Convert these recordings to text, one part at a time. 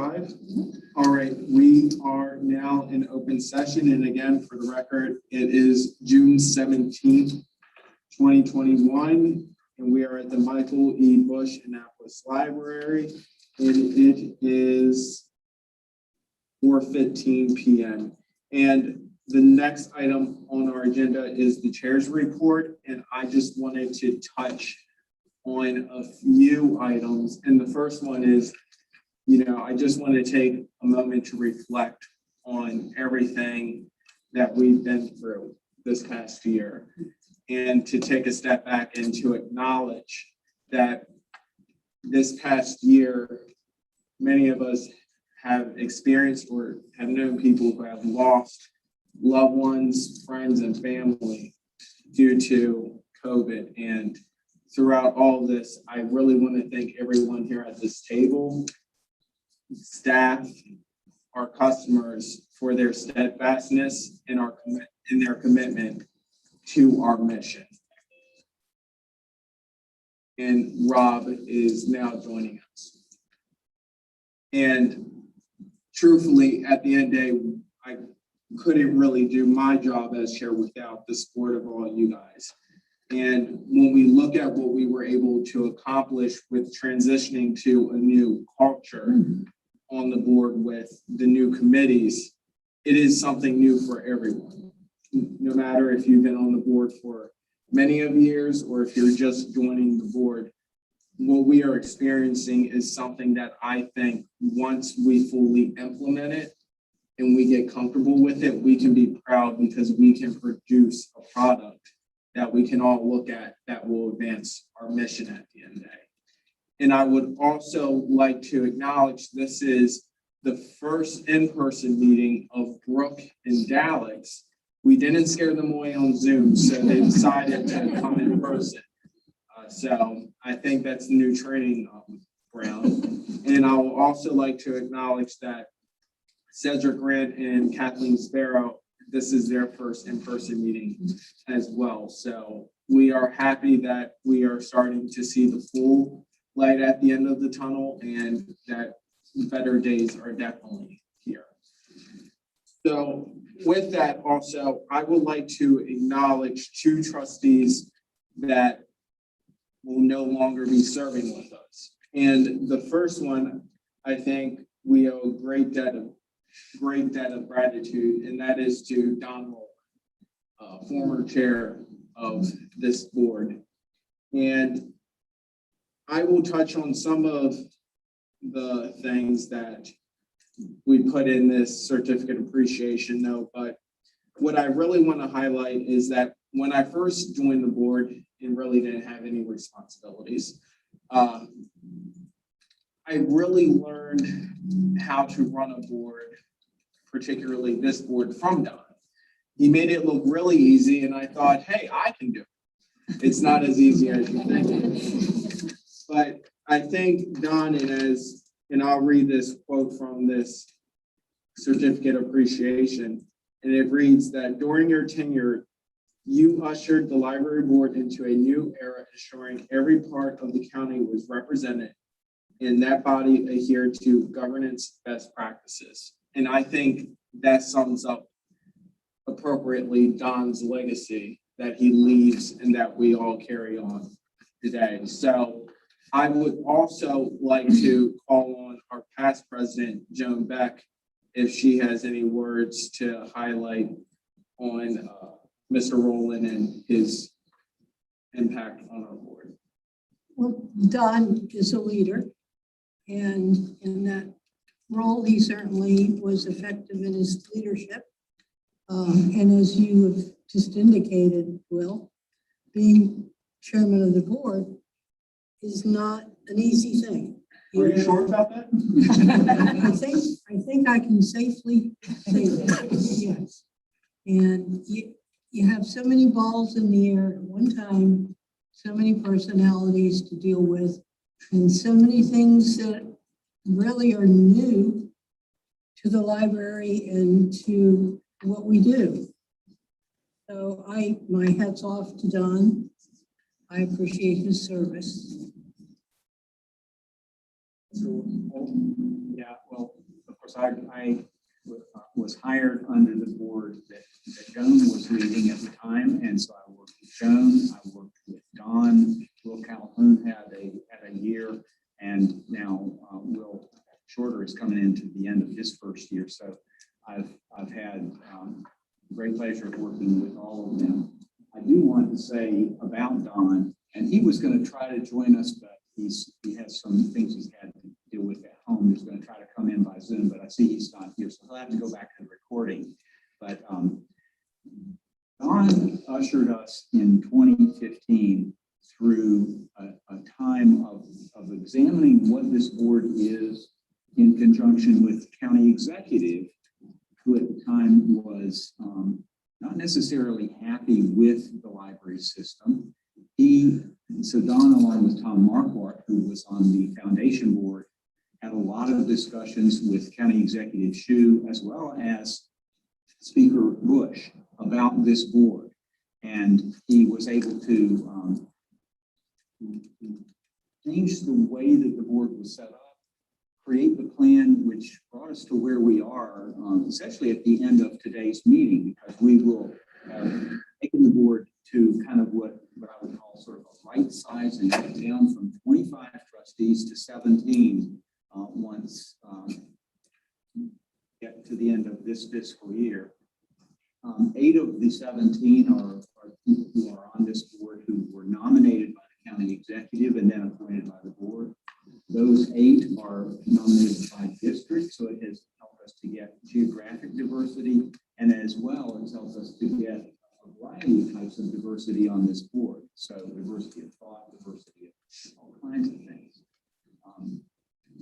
live? All right, we are now in open session. And again, for the record, it is June 17th, 2021. And we are at the Michael E. Bush Annapolis Library. And it is 4:15 p.m. And the next item on our agenda is the chair's report. And I just wanted to touch on a few items. And the first one is, I just want to take a moment to reflect on everything that we've been through this past year and to take a step back and to acknowledge that this past year, many of us have experienced or have known people who have lost loved ones, friends, and family due to COVID. And throughout all of this, I really want to thank everyone here at this table, staff, our customers, for their steadfastness and their commitment to our mission. And Rob is now joining us. And truthfully, at the end of the day, I couldn't really do my job as chair without the support of all you guys. And when we look at what we were able to accomplish with transitioning to a new culture on the board with the new committees, it is something new for everyone. No matter if you've been on the board for many of years or if you're just joining the board, what we are experiencing is something that I think once we fully implement it and we get comfortable with it, we can be proud because we can produce a product that we can all look at that will advance our mission at the end of the day. And I would also like to acknowledge this is the first in-person meeting of Brooke and Dallas. We didn't scare them away on Zoom, so they decided to come in person. So I think that's the new training ground. And I would also like to acknowledge that Cedric Grant and Kathleen Sparrow, this is their first in-person meeting as well. So we are happy that we are starting to see the full light at the end of the tunnel and that better days are definitely here. So with that also, I would like to acknowledge two trustees that will no longer be serving with us. And the first one, I think we owe a great debt of gratitude, and that is to Don Roll, former chair of this board. And I will touch on some of the things that we put in this certificate of appreciation note, but what I really want to highlight is that when I first joined the board and really didn't have any responsibilities, I really learned how to run a board, particularly this board, from Don. He made it look really easy, and I thought, hey, I can do it. It's not as easy as you think. But I think Don, and I'll read this quote from this certificate of appreciation, and it reads that during your tenure, you ushered the library board into a new era, ensuring every part of the county was represented and that body adhered to governance best practices. And I think that sums up appropriately Don's legacy that he leaves and that we all carry on today. So I would also like to call on our past president, Joan Beck, if she has any words to highlight on Mr. Rowland and his impact on our board. Well, Don is a leader, and in that role, he certainly was effective in his leadership. And as you have just indicated, Will, being chairman of the board is not an easy thing. Are you sure about that? I think I can safely say that, yes. And you have so many balls in the air at one time, so many personalities to deal with, and so many things that really are new to the library and to what we do. So my hat's off to Don. I appreciate his service. So, yeah, well, of course, I was hired under the board that Joan was leading at the time, and so I worked with Joan, I worked with Don. Will Calhoun had a year, and now Will Shorter is coming into the end of his first year. So I've had great pleasure of working with all of them. I do want to say about Don, and he was going to try to join us, but he has some things he's had to deal with at home. He's going to try to come in by Zoom, but I see he's not here, so he'll have to go back to the recording. But Don ushered us in 2015 through a time of examining what this board is in conjunction with county executive, who at the time was not necessarily happy with the library system. So Don, along with Tom Marquardt, who was on the foundation board, had a lot of discussions with County Executive Shu, as well as Speaker Bush, about this board. And he was able to change the way that the board was set up, create the plan which brought us to where we are, essentially at the end of today's meeting, because we will have taken the board to kind of what I would call sort of a right size, and down from 25 trustees to 17 once get to the end of this fiscal year. 8 of the 17 are people who are on this board who were nominated by the county executive and then appointed by the board. Those 8 are nominated by district, so it has helped us to get geographic diversity, and as well as helped us to get a variety of types of diversity on this board. So diversity of thought, diversity of all kinds of things.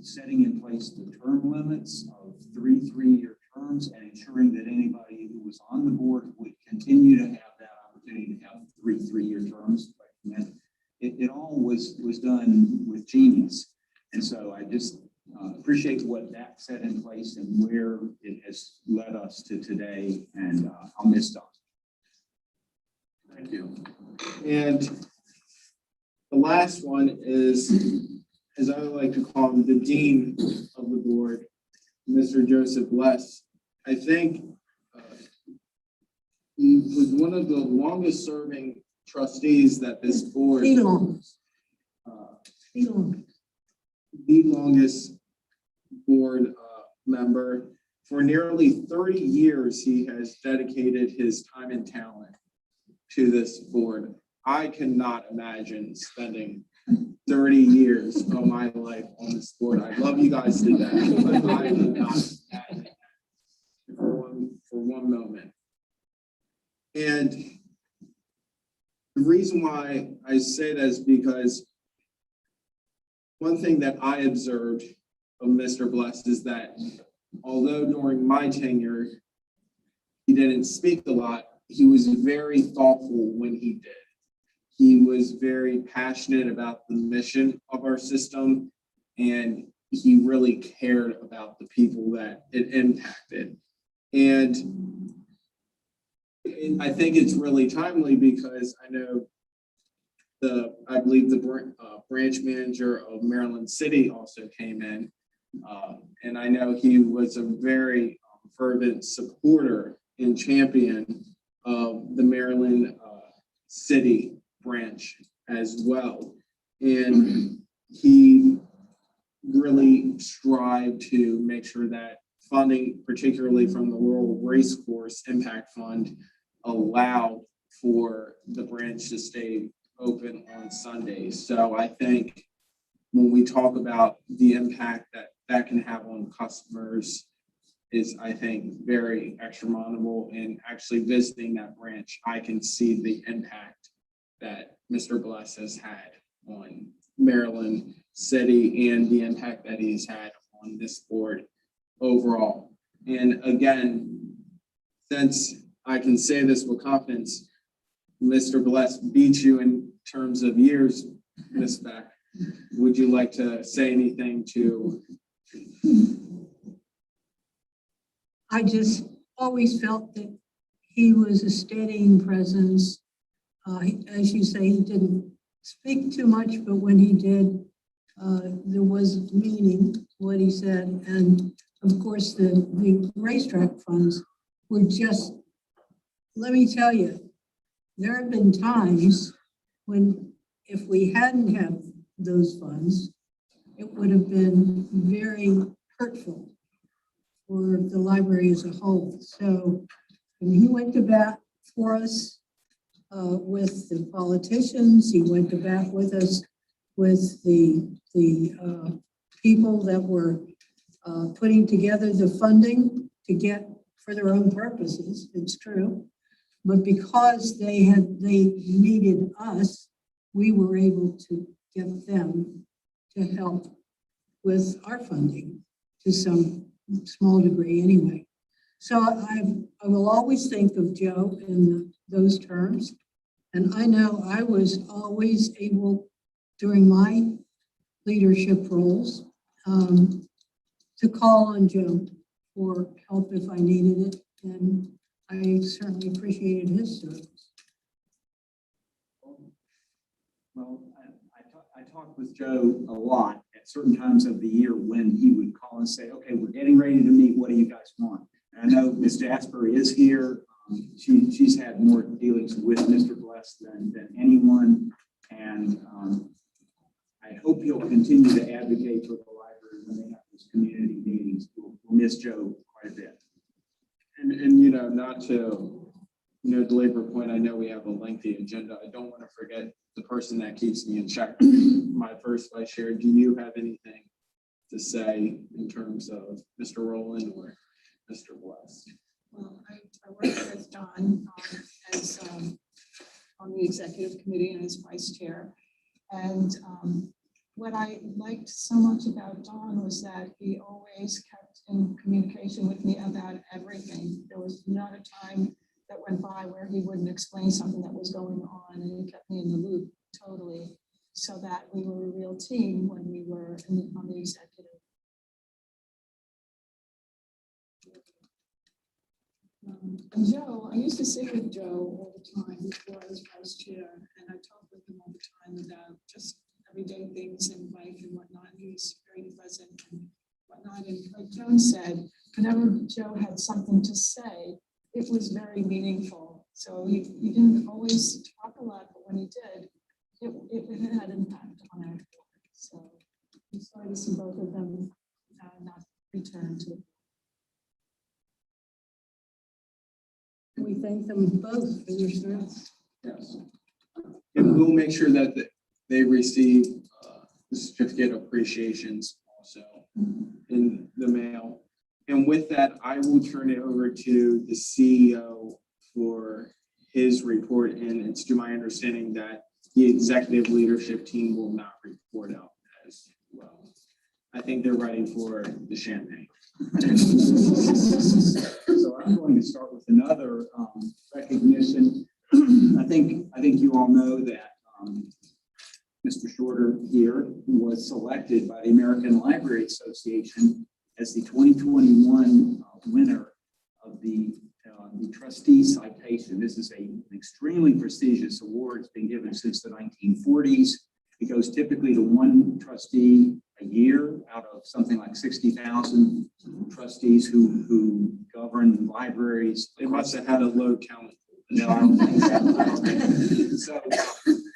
Setting in place the term limits of 3 3-year terms and ensuring that anybody who was on the board would continue to have that opportunity to have 3 3-year terms. It all was done with genius. And so I just appreciate what that set in place and where it has led us to today. And I'll miss Don. Thank you. And the last one is, as I like to call him, the dean of the board, Mr. Joseph Bless. I think he was one of the longest serving trustees that this board, The longest board member. For nearly 30 years, he has dedicated his time and talent to this board. I cannot imagine spending 30 years of my life on this board. I love you guys to death, but I cannot imagine that for one moment. And the reason why I say that is because one thing that I observed of Mr. Bless is that although during my tenure, he didn't speak a lot, he was very thoughtful when he did. He was very passionate about the mission of our system, and he really cared about the people that it impacted. And I think it's really timely because I know I believe the branch manager of Maryland City also came in, and I know he was a very fervent supporter and champion of the Maryland City branch as well. And he really strived to make sure that funding, particularly from the Rural Racecourse Impact Fund, allowed for the branch to stay open on Sundays. So I think when we talk about the impact that can have on customers is, I think, very extraordinary. And actually visiting that branch, I can see the impact that Mr. Bless has had on Maryland City and the impact that he's had on this board overall. And again, since I can say this with confidence, Mr. Bless beat you in terms of years, Ms. Beck. Would you like to say anything to? I just always felt that he was a steadying presence. As you say, he didn't speak too much, but when he did, there was meaning to what he said. And of course, the racetrack funds were just, let me tell you, there have been times when if we hadn't had those funds, it would have been very hurtful for the library as a whole. So when he went to bat for us with the politicians, he went to bat with us with the people that were putting together the funding to get for their own purposes, it's true. But because they needed us, we were able to get them to help with our funding to some small degree anyway. So I will always think of Joe in those terms. And I know I was always able during my leadership roles to call on Joe for help if I needed it. And I certainly appreciated his service. Well, I talked with Joe a lot at certain times of the year when he would call and say, okay, we're getting ready to meet. What do you guys want? And I know Ms. Jasper is here. She's had more dealings with Mr. Bless than anyone. And I hope he'll continue to advocate for the library when they have these community meetings. We'll miss Joe quite a bit. And you know, not to belabor a point, I know we have a lengthy agenda. I don't want to forget the person that keeps me in check, my first vice chair. Do you have anything to say in terms of Mr. Rowland or Mr. Bless? Well, I work with Don as on the executive committee and as vice chair. And what I liked so much about Don was that he always kept in communication with me about everything. There was not a time that went by where he wouldn't explain something that was going on, and he kept me in the loop totally, so that we were a real team when we were on the executive. And Joe, I used to sit with Joe all the time before I was vice chair, and I talked with him all the time about just everyday things in life and whatnot. He was very pleasant and whatnot. And like Joan said, whenever Joe had something to say, it was very meaningful. So he didn't always talk a lot, but when he did, it had impact on our board. So I'm sorry to see both of them not return to. We thank them both for their service. Yes. And we'll make sure that they receive the certificate of appreciations also in the mail. And with that, I will turn it over to the CEO for his report. And it's to my understanding that the executive leadership team will not report out as well. I think they're ready for the champagne. So I'm going to start with another recognition. I think you all know that Mr. Shorter here was selected by the American Library Association as the 2021 winner of the Trustees citation. This is an extremely prestigious award. It's been given since the 1940s. It goes typically to one trustee a year out of something like 60,000 trustees who govern libraries. They must have had a low talent. No, I don't think so. So,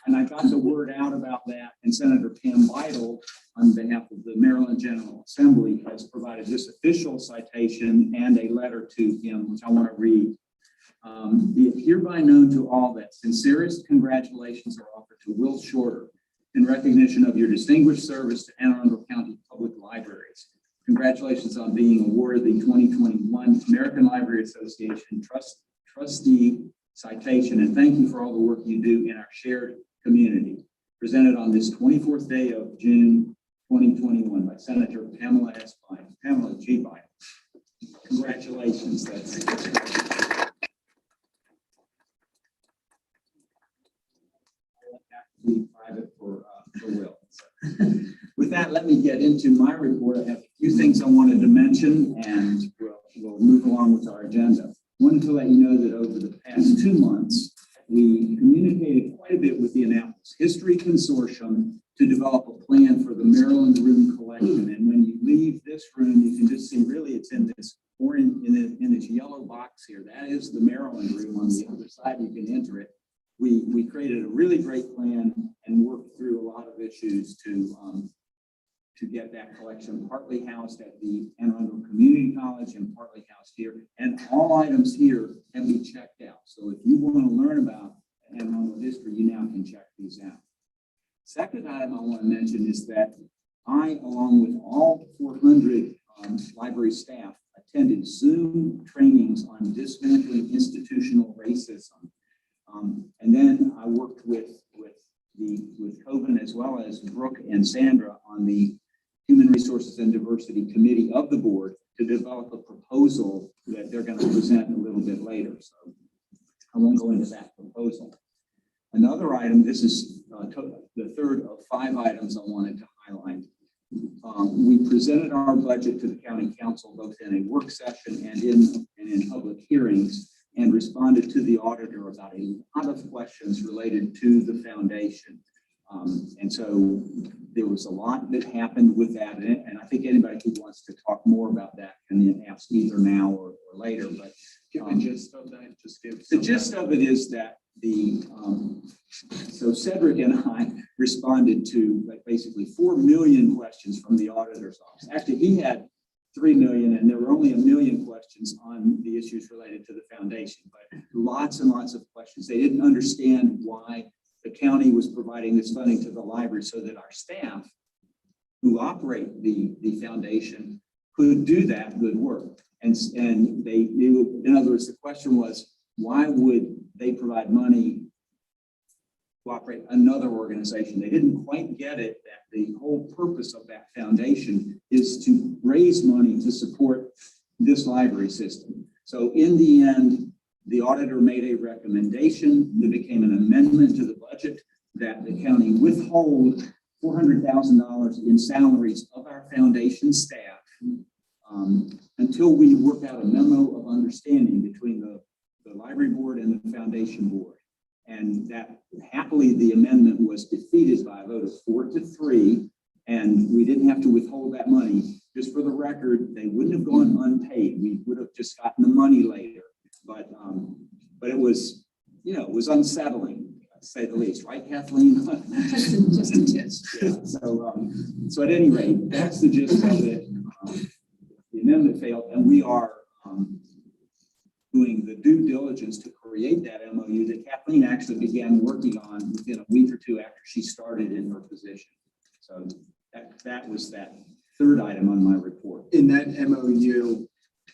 and I got the word out about that, and Senator Pam Lytle, on behalf of the Maryland General Assembly, has provided this official citation and a letter to him, which I want to read. Be it hereby known to all that sincerest congratulations are offered to Will Shorter in recognition of your distinguished service to Anne Arundel County Public Libraries. Congratulations on being awarded the 2021 American Library Association Trustee Citation, and thank you for all the work you do in our shared community. Presented on this 24th day of June 2021 by Senator Pamela S. Bynum, Pamela G. Bynum. Congratulations. That's be private for Will. So, with that, let me get into my report. I have a few things I wanted to mention, and we'll move along with our agenda. I wanted to let you know that over the past 2 months, we communicated quite a bit with the Annapolis History Consortium to develop a plan for the the Maryland room collection. And when you leave this room, you can just see really it's in this orange, in this yellow box here. That is the Maryland room. On the other side, you can enter it. We created a really great plan and worked through a lot of issues to get that collection partly housed at the Anne Arundel Community College and partly housed here. And all items here can be checked out. So if you want to learn about Anne Arundel history, you now can check these out. Second item I want to mention is that I, along with all 400 library staff, attended Zoom trainings on dismantling institutional racism. And then I worked with Coven as well as Brooke and Sandra on the Human Resources and Diversity Committee of the board to develop a proposal that they're going to present a little bit later. So I won't go into that proposal. Another item, this is the third of 5 items I wanted to highlight. We presented our budget to the county council both in a work session and in public hearings, and responded to the auditor about a lot of questions related to the foundation. And so there was a lot that happened with that. And I think anybody who wants to talk more about that can ask either now or later. But Give the gist of that, just give. the gist of it is that so Cedric and I responded to like basically 4 million questions from the auditor's office. Actually, he had 3 million, and there were only 1 million questions on the issues related to the foundation, but lots and lots of questions. They didn't understand why the county was providing this funding to the library so that our staff who operate the foundation could do that good work. And they knew, in other words, the question was, why would they provide money to operate another organization? They didn't quite get it that the whole purpose of that foundation is to raise money to support this library system. So in the end, the auditor made a recommendation that became an amendment to the budget that the county withhold $400,000 in salaries of our foundation staff until we work out a memo of understanding between the library board and the foundation board. And that happily the amendment was defeated by a vote of 4-3, and we didn't have to withhold that money. Just for the record, they wouldn't have gone unpaid. We would have just gotten the money later. But it was, it was unsettling, to say the least, right, Kathleen? Just a test. Yeah. So at any rate, that's the gist of it. The amendment failed, and we are doing the due diligence to create that MOU that Kathleen actually began working on within a week or two after she started in her position. So that was that third item on my report. In that MOU,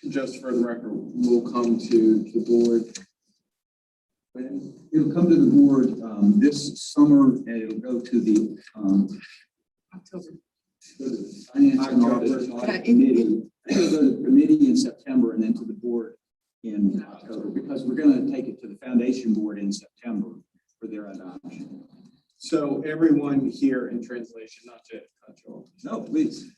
just for the record, will come to the board. It'll come to the board this summer, and it'll go to the October. Finance and Audit Committee. It'll go to the committee in September and then to the board in October, because we're going to take it to the foundation board in September for their adoption. So everyone here in translation, not to cut you off. No, please.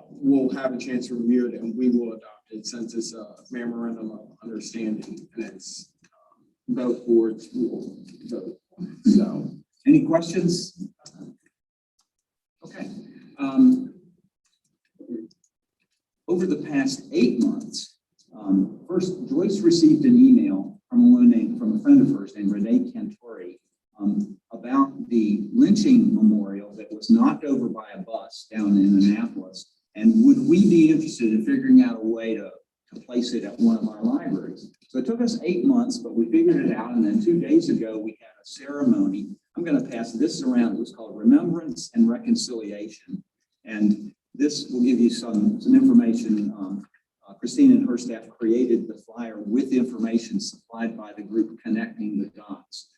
Will have a chance to review it, and we will adopt it since it's a memorandum of understanding, and it's both boards will vote. So, Any questions? Okay. Over the past 8 months, first, Joyce received an email from a friend of hers named Renee Cantori about the lynching memorial that was knocked over by a bus down in Annapolis. And would we be interested in figuring out a way to place it at one of our libraries? So it took us 8 months, but we figured it out. And then 2 days ago, we had a ceremony. I'm going to pass this around. It was called Remembrance and Reconciliation. And this will give you some information. Christine and her staff created the flyer with information supplied by the group Connecting the Dots.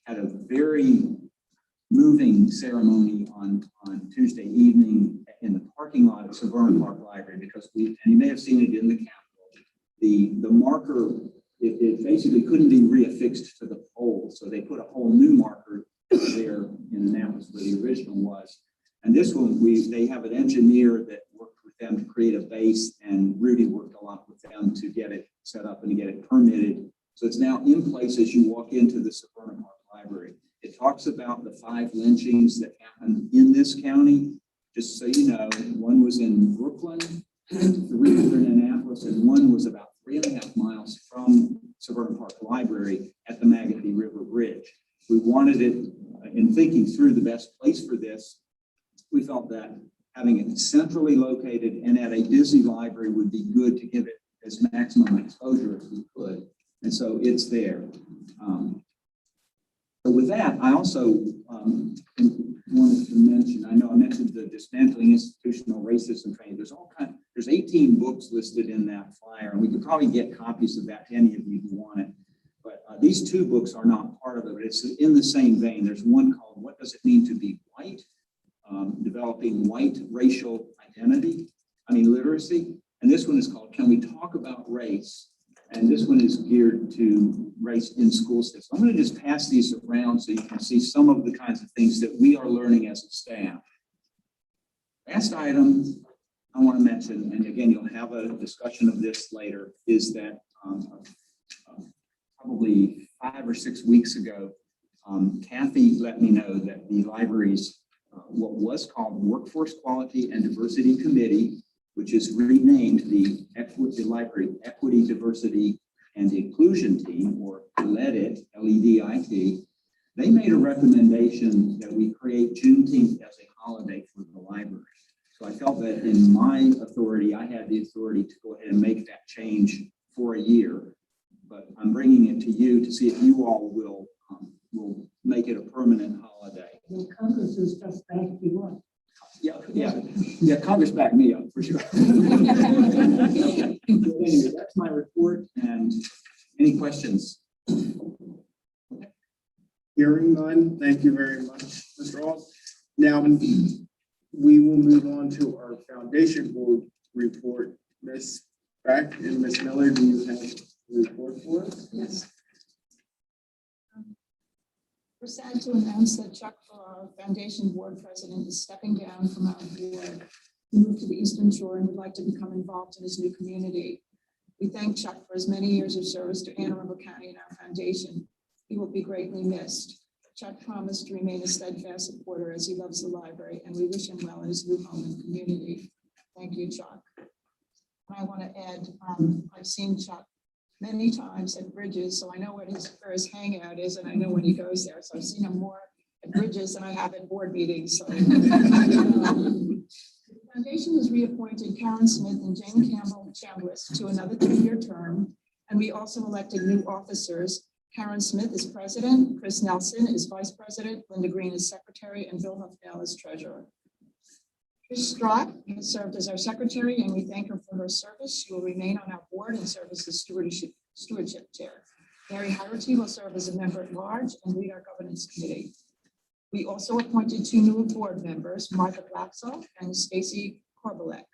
Had a very moving ceremony on Tuesday evening in the parking lot at Severna Park Library, because and you may have seen it in the Capitol, the marker, it basically couldn't be reaffixed to the pole, so they put a whole new marker there in Annapolis where the original was. And this one, they have an engineer that worked with them to create a base, and Rudy worked a lot with them to get it set up and to get it permitted. So it's now in place as you walk into the Severna Park Library. It talks about the 5 lynchings that happened in this county, just so you know, one was in Brooklyn, 300 in Annapolis, and one was about 3.5 miles from Suburban Park Library at the Magothy River Bridge. We wanted it, in thinking through the best place for this, we felt that having it centrally located and at a busy library would be good to give it as maximum exposure as we could. And so it's there. So with that, I also wanted to mention, I know I mentioned the dismantling institutional racism training. There's 18 books listed in that flyer, and we could probably get copies of that to any of you who want it. But these 2 books are not part of it, but it's in the same vein. There's one called What Does It Mean to Be White? Developing White Racial Literacy. And this one is called Can We Talk About Race? And this one is geared to race in school systems. I'm going to just pass these around so you can see some of the kinds of things that we are learning as a staff. Last item I want to mention, and again, you'll have a discussion of this later, is that probably 5 or 6 weeks ago, Kathy let me know that the library's what was called Workforce Quality and Diversity Committee, which is renamed the Library Equity, Diversity, and Inclusion Team, or LEDIT, L-E-D-I-T, they made a recommendation that we create Juneteenth as a holiday for the library. So I felt that in my authority, I had the authority to go ahead and make that change for a year. But I'm bringing it to you to see if you all will make it a permanent holiday. Well, Congress is just back you up. Yeah, Congress backed me up for sure. Anyway, that's my report, and any questions? Hearing none, thank you very much, Mr. Ross. Now, we will move on to our foundation board report. Ms. Beck and Ms. Miller, do you have a report for us? Yes. We're sad to announce that Chuck, our foundation board president, is stepping down from our board. He moved to the Eastern Shore and would like to become involved in his new community. We thank Chuck for his many years of service to Anne Arundel County and our foundation. He will be greatly missed. Chuck promised to remain a steadfast supporter as he loves the library, and we wish him well in his new home and community. Thank you, Chuck. I want to add, I've seen Chuck many times at Bridges, so I know where his hangout is, and I know when he goes there. So I've seen him more at Bridges than I have at board meetings. So. The foundation has reappointed Karen Smith and Jane Campbell Chambliss to another 2-year term, and we also elected new officers. Karen Smith is president, Chris Nelson is vice president, Linda Green is secretary, and Bill Huffnell is treasurer. Trish Strock has served as our secretary, and we thank her for her service. She will remain on our board and serve as the stewardship chair. Mary Haggerty will serve as a member at large and lead our governance committee. We also appointed 2 new board members, Martha Blacksall and Stacy Korbalek.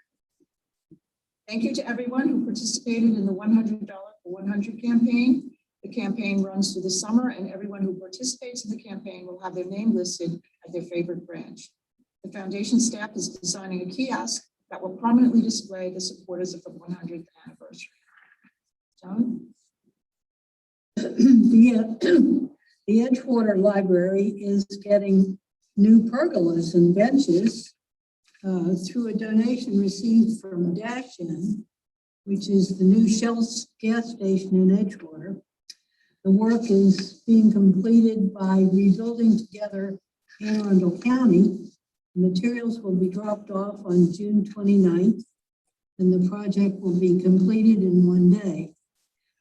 Thank you to everyone who participated in the $100 for 100 campaign. The campaign runs through the summer, and everyone who participates in the campaign will have their name listed at their favorite branch. The foundation staff is designing a kiosk that will prominently display the supporters of the 100th anniversary. John? The Edgewater Library is getting new pergolas and benches through a donation received from Dash-In, which is the new Shell gas station in Edgewater. The work is being completed by rebuilding together Anne Arundel County. Materials will be dropped off on June 29th, and the project will be completed in 1 day.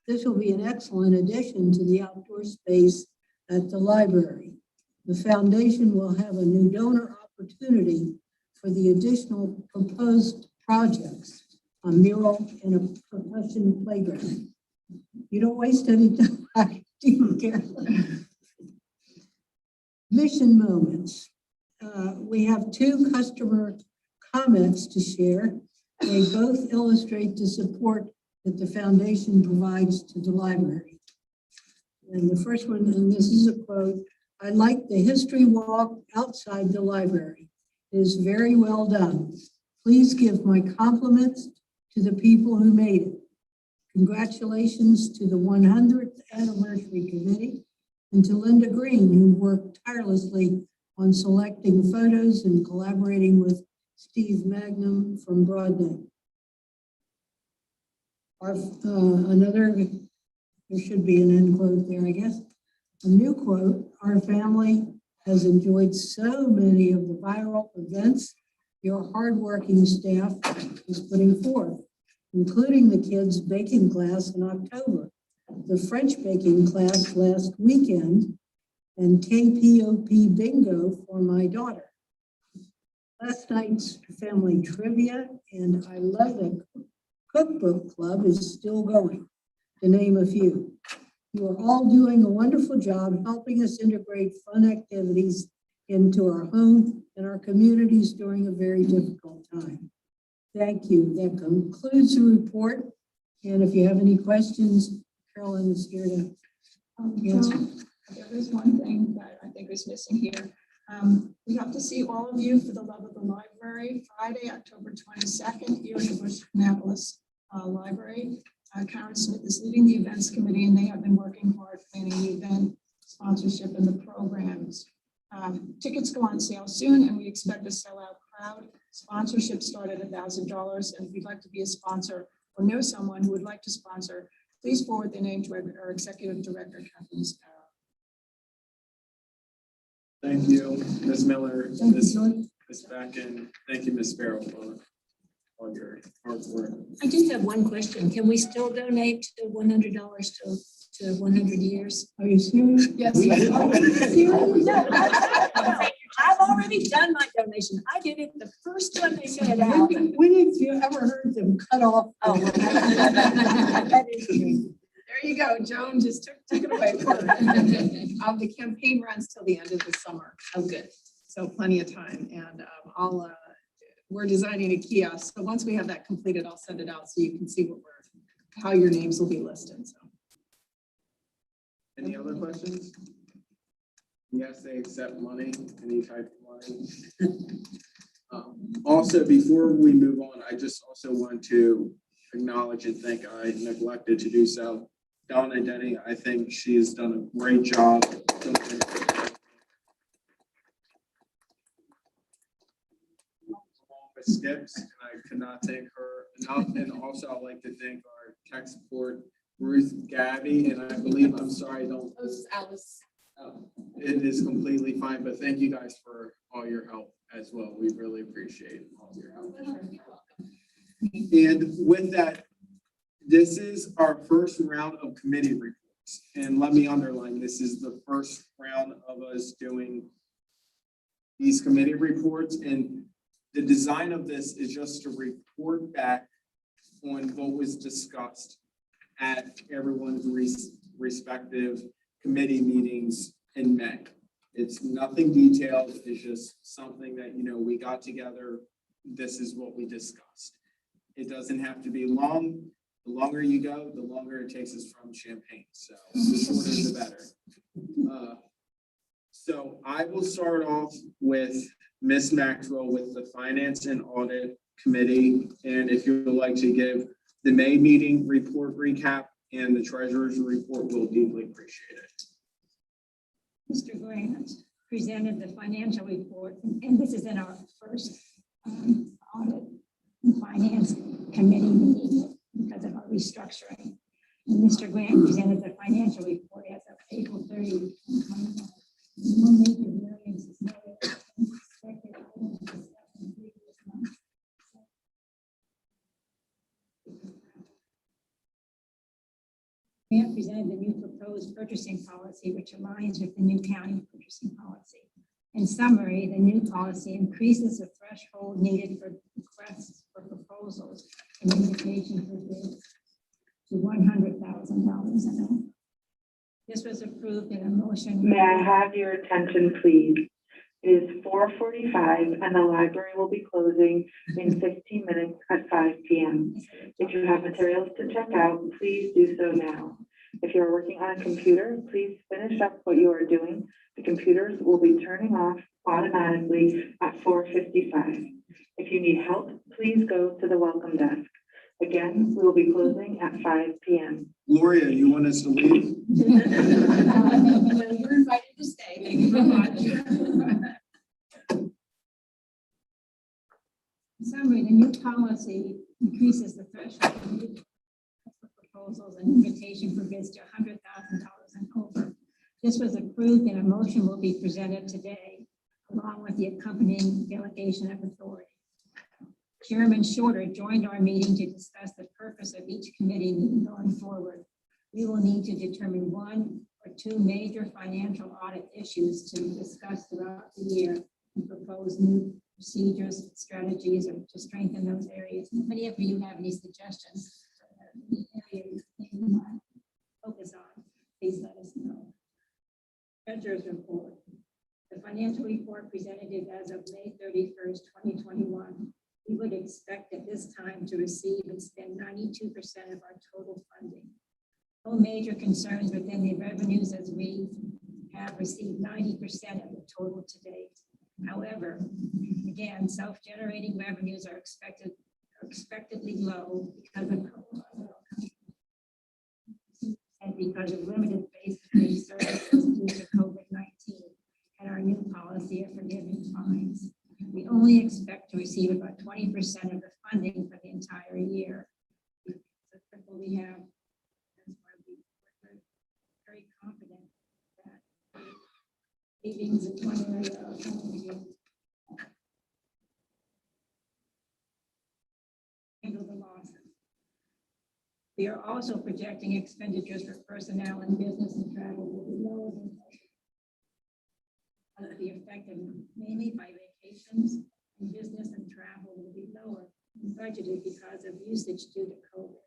This will be an excellent addition to the outdoor space at the library. The foundation will have a new donor opportunity for the additional proposed projects, a mural and a percussion playground. You don't waste any time, do you, Karen? Mission moments. We have 2 customer comments to share. They both illustrate the support that the foundation provides to the library. And the first one, and this is a quote, "I like the history walk outside the library. It is very well done. Please give my compliments to the people who made it. Congratulations to the 100th anniversary committee and to Linda Green, who worked tirelessly on selecting photos and collaborating with Steve Magnum from Broadneck. Another, there should be an end quote there, I guess. A new quote, our family has enjoyed so many of the viral events your hardworking staff is putting forth, including the kids' baking class in October, the French baking class last weekend, and KPOP bingo for my daughter. Last night's family trivia, and I love that cookbook club is still going, to name a few. You are all doing a wonderful job helping us integrate fun activities into our home and our communities during a very difficult time. Thank you. That concludes the report. And if you have any questions, Carolyn is here to answer. There is one thing that I think is missing here. We have to see all of you for the Love of the Library, Friday, October 22nd, here in the Bush Annapolis Library. Karen Smith is leading the events committee, and they have been working hard planning the event, sponsorship, and the programs. Tickets go on sale soon, and we expect a sellout crowd. Sponsorship start at $1,000, and if you'd like to be a sponsor or know someone who would like to sponsor, please forward their name to our executive director, Kathleen Sparrow. Thank you, Ms. Miller, Thank Ms. you, Beck, and thank you, Ms. Sparrow, for all your hard work. I just have one question. Can we still donate to $100 to 100 years? Are you serious? Yes. I've already done my donation. I did it the first time they sent it out. When have you ever heard them cut off? Oh, that is true. There you go. Joan just took it away from her. The campaign runs till the end of the summer. Oh, good. So plenty of time. And we're designing a kiosk. So once we have that completed, I'll send it out so you can see how your names will be listed. So. Any other questions? Yes, they accept money, any type of money. Also, before we move on, I just also want to acknowledge and thank, I neglected to do so, Donna Denny. I think she has done a great job. Skips, and I could not thank her enough. And also I'd like to thank our tech support, Ruth, Gabby, and I believe, I'm sorry, I don't. Alice. It is completely fine, but thank you guys for all your help as well. We really appreciate all of your help. And with that, this is our first round of committee reports. And let me underline, this is the first round of us doing these committee reports. And the design of this is just to report back on what was discussed at everyone's respective committee meetings in May. It's nothing detailed. It's just something that, we got together. This is what we discussed. It doesn't have to be long. The longer you go, the longer it takes us from Champaign. So the shorter, the better. So I will start off with Ms. Maxwell with the Finance and Audit Committee. And if you would like to give the May meeting report recap and the treasurer's report, we'll deeply appreciate it. Mr. Grant presented the financial report, and this is in our first audit and finance committee meeting because of our restructuring. And Mr. Grant presented the financial report as of April 30. No major variances noted. Expected items discussed in previous months. Grant presented the new proposed purchasing policy, which aligns with the new county purchasing policy. In summary, the new policy increases the threshold needed for requests for proposals and invitation for bids to $100,000 and up. This was approved in a motion. May I have your attention, please? It is 4:45 and the library will be closing in 15 minutes at 5 p.m. If you have materials to check out, please do so now. If you're working on a computer, please finish up what you are doing. The computers will be turning off automatically at 4:55. If you need help, please go to the welcome desk. Again, we will be closing at 5 p.m. Gloria, you want us to leave? You're invited to stay. Thank you very much. policy increases the threshold for proposals and invitation for bids to $100,000 and over. This was approved and a motion will be presented today, along with the accompanying delegation of authority. Chairman Shorter joined our meeting to discuss the purpose of each committee meeting going forward. We will need to determine 1 or 2 major financial audit issues to discuss throughout the year and propose new procedures, strategies, or to strengthen those areas. If any of you have any suggestions, the area you might focus on, please let us know. Treasurer's report. The financial report presented is as of May 31st, 2021. We would expect at this time to receive and spend 92% of our total funding. No major concerns within the revenues, as we have received 90% of the total to date. However, again, self-generating revenues are expectedly low because of and because of limited face-to-face services due to COVID-19 and our new policy of forgiving fines. We only expect to receive about 20% of the funding for the entire year. The triple we have, that's why we're very confident that savings in one area are going to handle the losses. We are also projecting expenditures for personnel and business and travel will be lower than be affected mainly by vacations, and business and travel will be lower than budgeted because of usage due to COVID.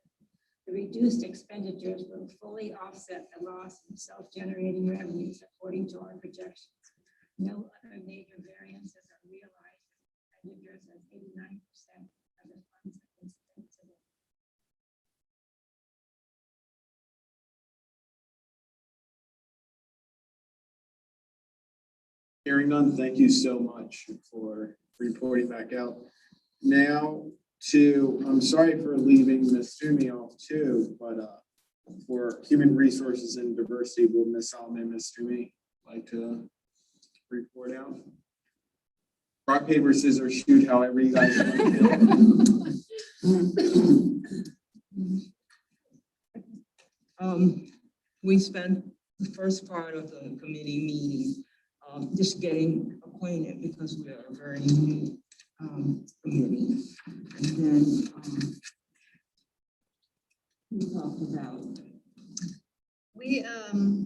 The reduced expenditures will fully offset the loss in self-generating revenues according to our projections. No other major variances are realized as expenditures as 89% of the funds have been spent today. Hearing none, thank you so much for reporting back out. Now I'm sorry for leaving Ms. Toomey off too, but for Human Resources and Diversity, will Ms. Solomon and Ms. Toomey like to report out? Rock, paper, scissors, shoot, however you guys want to. We spent the first part of the committee meeting just getting acquainted because we are a very new committee. And then we talked about.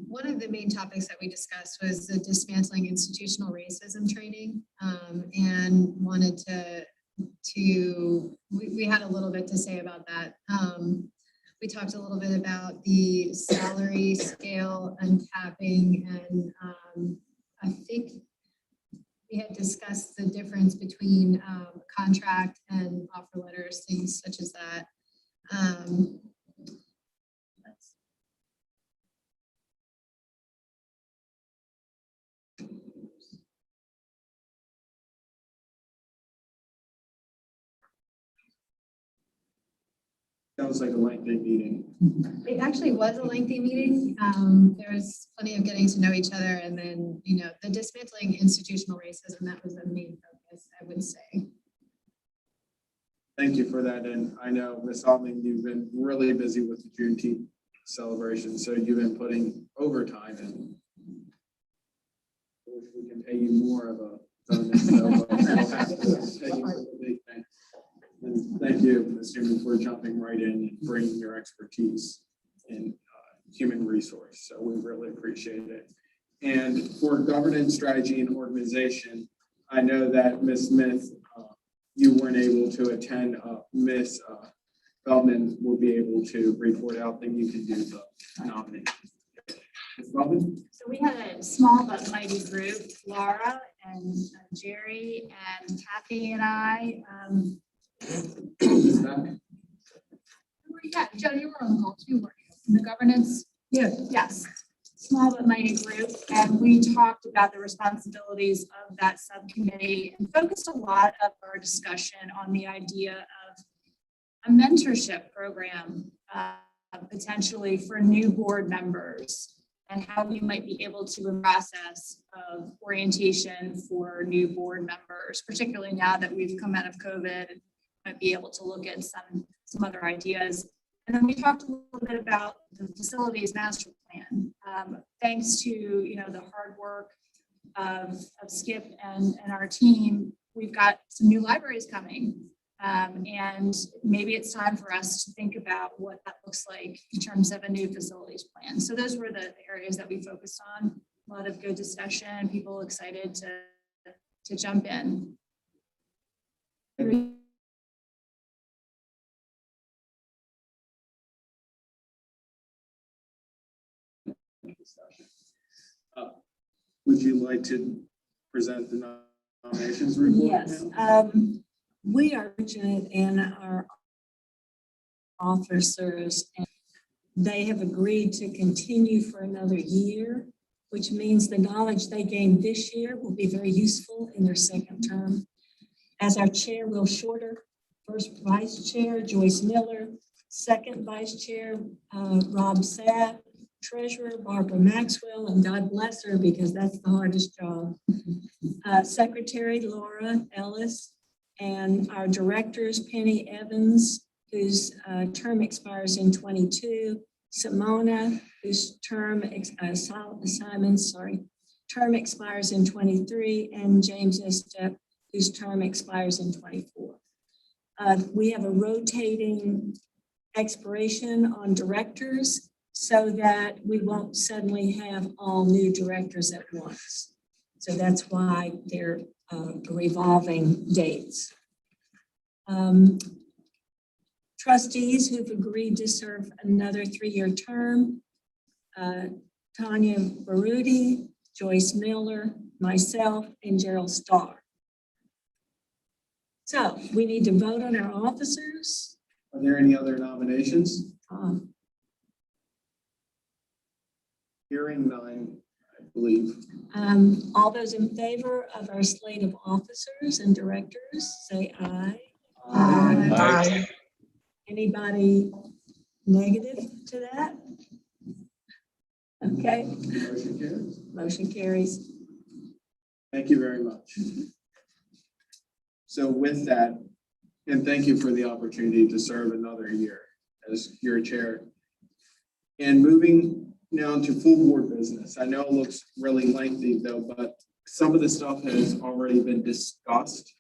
One of the main topics that we discussed was the dismantling institutional racism training, and wanted we had a little bit to say about that. We talked a little bit about the salary scale uncapping, and I think we had discussed the difference between contract and offer letters, things such as that. Sounds like a lengthy meeting. It actually was a lengthy meeting. There was plenty of getting to know each other, and then, the dismantling institutional racism, that was the main focus, I would say. Thank you for that. And I know, Ms. Altman, you've been really busy with the Juneteenth celebration, so you've been putting overtime in. I wish we can pay you more of a bonus, though, but we'll have to pay you for the big thing. And thank you, Ms. Newman, for jumping right in and bringing your expertise in human resource. So we really appreciate it. And for governance, strategy, and organization, I know that Ms. Smith, you weren't able to attend. Ms. Feldman will be able to report out, then you can do the nomination. Ms. Feldman? So we had a small but mighty group, Laura and Jerry and Kathy and I. Yeah, Joe, you were on the call too, weren't you? In the governance? Yes. Yes. Small but mighty group. And we talked about the responsibilities of that subcommittee and focused a lot of our discussion on the idea of a mentorship program, potentially for new board members, and how we might be able to a process of orientation for new board members, particularly now that we've come out of COVID. might be able to look at some other ideas. And then we talked a little bit about the facilities master plan. Thanks to, the hard work of Skip and our team, we've got some new libraries coming. And maybe it's time for us to think about what that looks like in terms of a new facilities plan. So those were the areas that we focused on. A lot of good discussion, people excited to jump in. Would you like to present the nominations report? Yes, we are fortunate in our officers, and they have agreed to continue for another year, which means the knowledge they gained this year will be very useful in their second term. As our chair, Will Shorter, first vice chair, Joyce Miller, second vice chair, Rob Sapp, treasurer, Barbara Maxwell, and God bless her because that's the hardest job. Secretary, Laura Ellis, and our directors, Penny Evans, whose term expires in 22, Simona, whose term, term expires in 23, and James Estep, whose term expires in 24. We have a rotating expiration on directors so that we won't suddenly have all new directors at once. So that's why they're revolving dates. Trustees who've agreed to serve another 3-year term, Tanya Baruti, Joyce Miller, myself, and Gerald Starr. So we need to vote on our officers. Are there any other nominations? Hearing none, I believe. All those in favor of our slate of officers and directors, say aye. Aye. Anybody negative to that? Okay, Motion carries. motion carries. Thank you very much. So with that, and thank you for the opportunity to serve another year as your chair. And moving now to full board business. I know it looks really lengthy though, but some of the stuff has already been discussed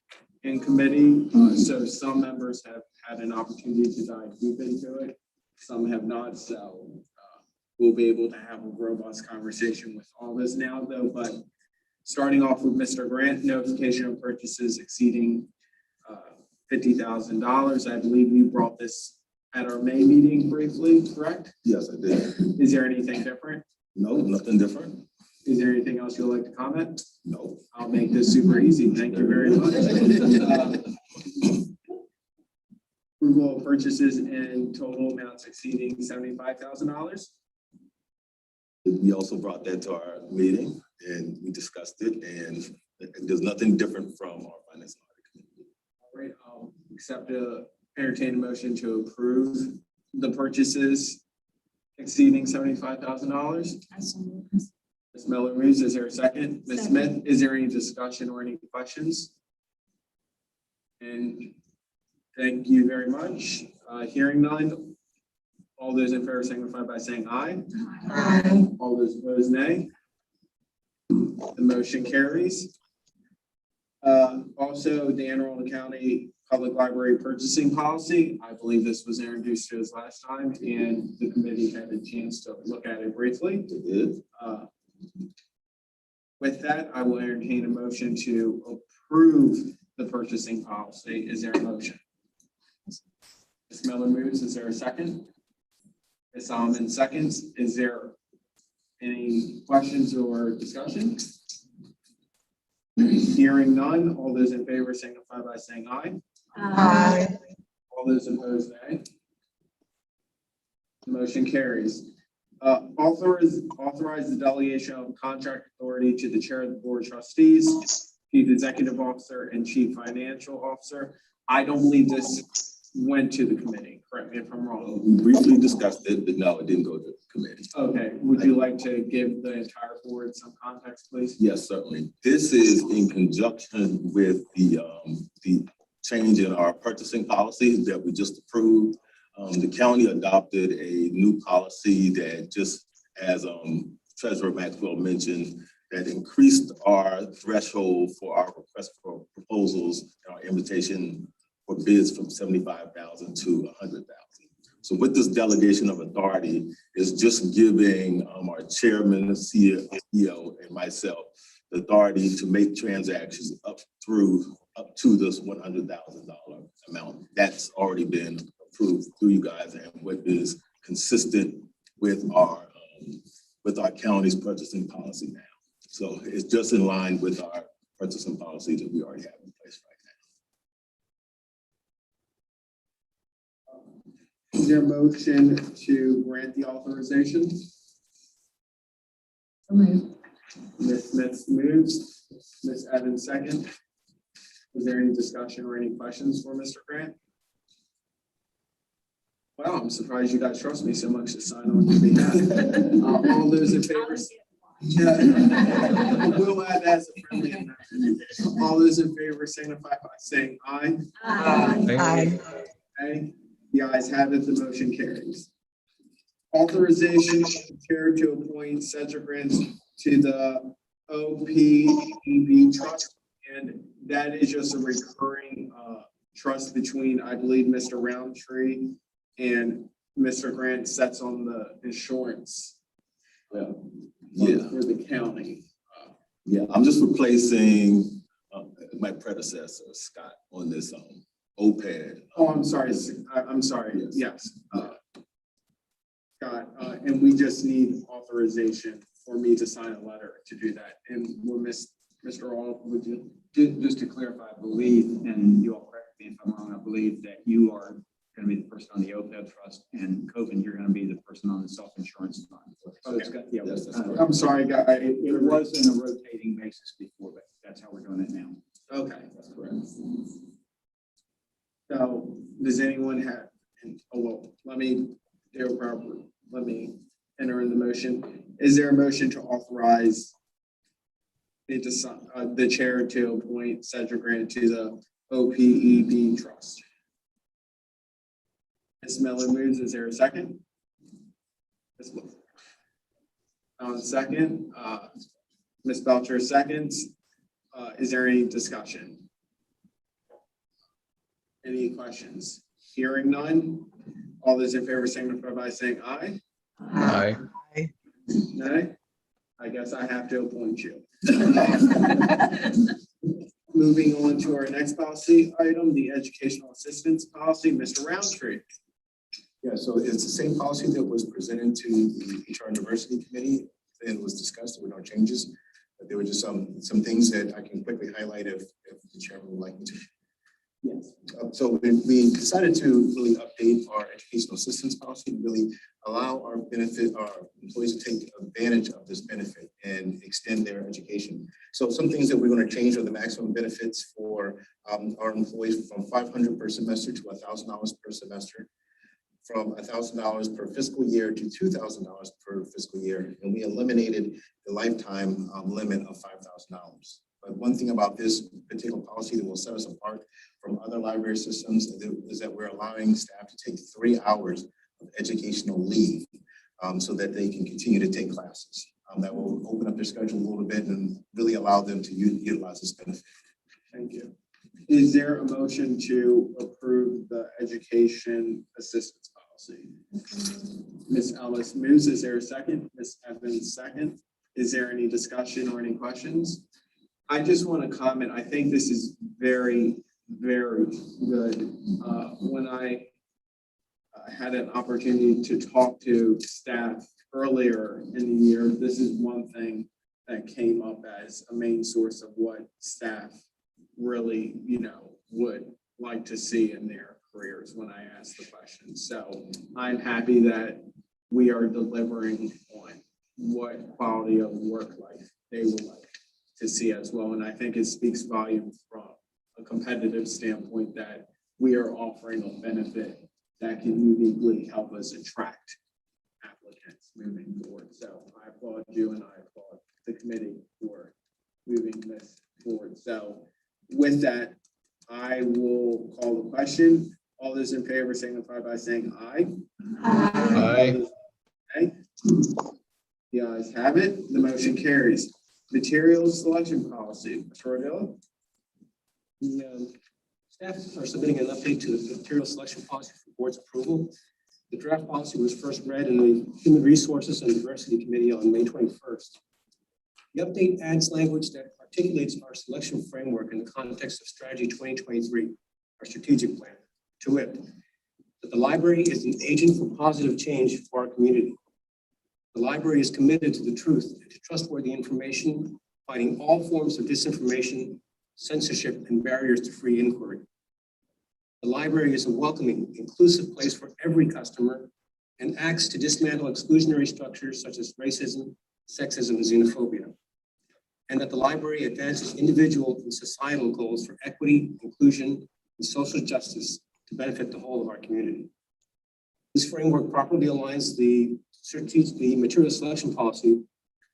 in committee. So some members have had an opportunity to dive deep into it. Some have not, so we'll be able to have a robust conversation with all this now though. But starting off with Mr. Grant, notification of purchases exceeding $50,000. I believe you brought this at our May meeting briefly, correct? Yes, I did. Is there anything different? No, nothing different. Is there anything else you'd like to comment? No. I'll make this super easy. Thank you very much. Approval of purchases in total amounts exceeding $75,000. We also brought that to our meeting and we discussed it, and there's nothing different from our finance committee. All right, I'll entertain a motion to approve the purchases exceeding $75,000. Ms. Miller moves. Is there a second? Ms. Smith, is there any discussion or any questions? And thank you very much. Hearing none. All those in favor signify by saying aye. Aye. All those opposed, nay. The motion carries. Also, the Anne Arundel County Public Library purchasing policy. I believe this was introduced to us last time, and the committee had a chance to look at it briefly. It is. With that, I will entertain a motion to approve the purchasing policy. Is there a motion? Ms. Miller moves. Is there a second? Ms. Solomon seconds. Is there any questions or discussion? Hearing none. All those in favor signify by saying aye. Aye. All those opposed, nay. The motion carries. Authorize the delegation of contract authority to the chair of the board of trustees, chief executive officer, and chief financial officer. I don't believe this went to the committee. Correct me if I'm wrong. We briefly discussed it, but no, it didn't go to the committee. Okay. Would you like to give the entire board some context, please? Yes, certainly. This is in conjunction with the change in our purchasing policy that we just approved. The county adopted a new policy that, just as Treasurer Maxwell mentioned, that increased our threshold for our request for proposals, our invitation for bids from 75,000 to 100,000. So with this delegation of authority is just giving our chairman, the CEO, and myself the authority to make transactions up to this $100,000 amount. That's already been approved through you guys, and what is consistent with our county's purchasing policy now. So it's just in line with our purchasing policy that we already have in place right now. Is there a motion to grant the authorization? Ms. Smith moves, Ms. Evans second. Is there any discussion or any questions for Mr. Grant? Wow, I'm surprised you guys trust me so much to sign on your behalf. All those in favor? We'll add that as a friendly amendment. All those in favor signify by saying aye. Aye. Okay, the ayes have it, the motion carries. Authorization of the chair to appoint Cedric Grant to the OPEB trust, and that is just a recurring trust between, I believe, Mr. Roundtree and Mr. Grant sets on the insurance for the county. Yeah, I'm just replacing my predecessor, Scott, on this OPEB. Oh, I'm sorry. I'm sorry. Yes. Scott, and we just need authorization for me to sign a letter to do that. And we'll Mr. All, would you? Just to clarify, I believe, and you all correct me if I'm wrong, I believe that you are going to be the person on the OPEB trust, and Coven, you're going to be the person on the self-insurance fund. So it's got, yeah, Yes, that's correct. I'm sorry, guy. it was in a rotating basis before, but that's how we're doing it now. Okay. That's correct. So does anyone have, well, let me enter in the motion. Is there a motion to authorize the chair to appoint Cedric Grant to the OPEB trust? Ms. Miller moves. Is there a second? Ms. Second. Ms. Belcher seconds. Is there any discussion? Any questions? Hearing none. All those in favor signify by saying aye. Aye. Nay? I guess I have to appoint you. Moving on to our next policy item, the educational assistance policy, Mr. Roundtree. Yeah, so it's the same policy that was presented to the HR and Diversity Committee and was discussed. There were no changes, but there were just some things that I can quickly highlight if the chairman would like me to. Yes. So we decided to really update our educational assistance policy and really allow our employees to take advantage of this benefit and extend their education. So some things that we're going to change are the maximum benefits for our employees from $500 per semester to $1,000 per semester, from $1,000 per fiscal year to $2,000 per fiscal year, and we eliminated the lifetime limit of $5,000. But one thing about this particular policy that will set us apart from other library systems is that we're allowing staff to take 3 hours of educational leave so that they can continue to take classes. That will open up their schedule a little bit and really allow them to utilize this benefit. Thank you. Is there a motion to approve the education assistance policy? Ms. Ellis moves. Is there a second? Ms. Evans second. Is there any discussion or any questions? I just want to comment. I think this is very, very good. When I had an opportunity to talk to staff earlier in the year, this is one thing that came up as a main source of what staff really, would like to see in their careers when I asked the question. So I'm happy that we are delivering on what quality of work life they would like to see as well. And I think it speaks volumes from a competitive standpoint that we are offering a benefit that can uniquely help us attract applicants moving forward. So I applaud you and I applaud the committee for moving this forward. So with that, I will discussion? All those in favor signify by saying aye. Aye. Aye. The ayes have it. The motion carries. Materials selection policy. Mr. Rodillo? The staff are submitting an update to the material selection policy for board's approval. The draft policy was first read in the Human Resources and Diversity Committee on May 21st. The update adds language that articulates our selection framework in the context of Strategy 2023, our strategic plan, to wit, that the library is an agent for positive change for our community. The library is committed to the truth and to trustworthy information, fighting all forms of disinformation, censorship, and barriers to free inquiry. The library is a welcoming, inclusive place for every customer and acts to dismantle exclusionary structures such as racism, sexism, and xenophobia. And that the library advances individual and societal goals for equity, inclusion, and social justice to benefit the whole of our community. This framework properly aligns the material selection policy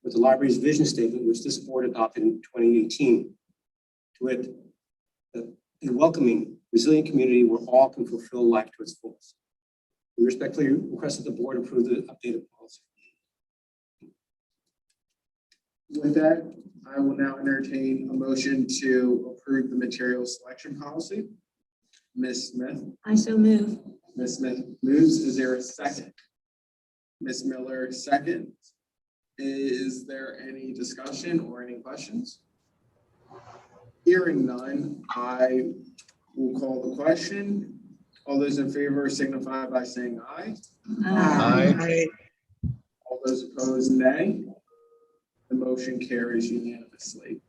with the library's vision statement, which this board adopted in 2018. To it, a welcoming, resilient community where all can fulfill life to its fullest. We respectfully request that the board approve the updated policy. With that, I will now entertain a motion to approve the material selection policy. Ms. Smith? I so move. Ms. Smith moves. Is there a second? Ms. Miller seconds. Is there any discussion or any questions? Hearing none, I will call the question. All those in favor signify by saying aye. Aye. All those opposed, nay. The motion carries unanimously.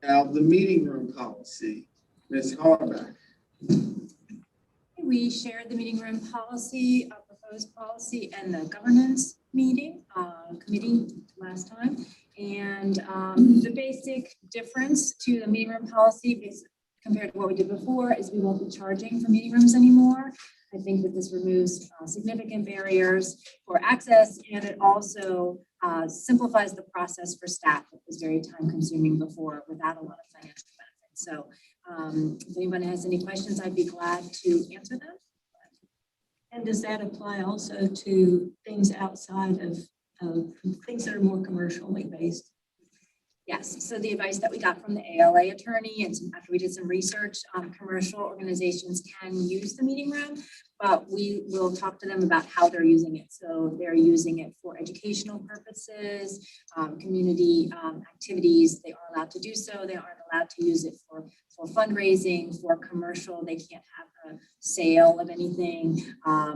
Now, the meeting room policy. Ms. Hollerbeck. We shared the meeting room policy, a proposed policy, and the governance meeting committee last time. And the basic difference to the meeting room policy compared to what we did before is we won't be charging for meeting rooms anymore. I think that this removes significant barriers for access, and it also simplifies the process for staff that was very time consuming before without a lot of financial benefits. So if anyone has any questions, I'd be glad to answer them. And does that apply also to things outside of things that are more commercially based? Yes, so the advice that we got from the ALA attorney, and after we did some research, commercial organizations can use the meeting room, but we will talk to them about how they're using it. So they're using it for educational purposes, community activities. They are allowed to do so. They aren't allowed to use it for fundraising, for commercial. They can't have a sale of anything.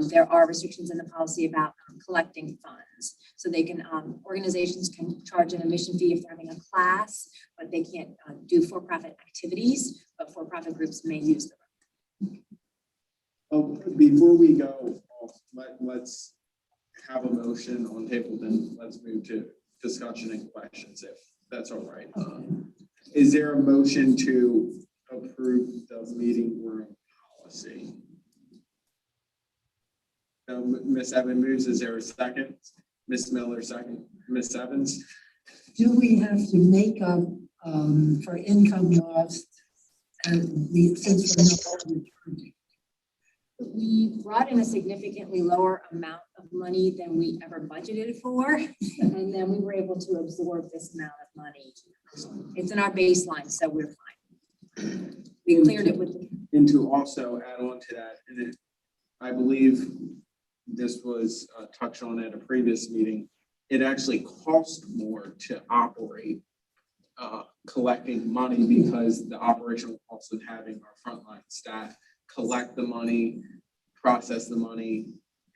There are restrictions in the policy about collecting funds. So they can, organizations can charge an admission fee if they're having a class, but they can't do for-profit activities, but for-profit groups may use them. Before we go off, let's have a motion on the table, then let's move to discussion and questions, if that's all right. Is there a motion to approve the meeting room policy? Ms. Evans moves. Is there a second? Ms. Miller second. Ms. Evans? Do we have to make up for income lost since we're not returning? We brought in a significantly lower amount of money than we ever budgeted for, and then we were able to absorb this amount of money. It's in our baseline, so we're fine. We cleared it with. And to also add on to that, and I believe this was touched on at a previous meeting, it actually costs more to operate collecting money because the operational cost of having our frontline staff collect the money, process the money.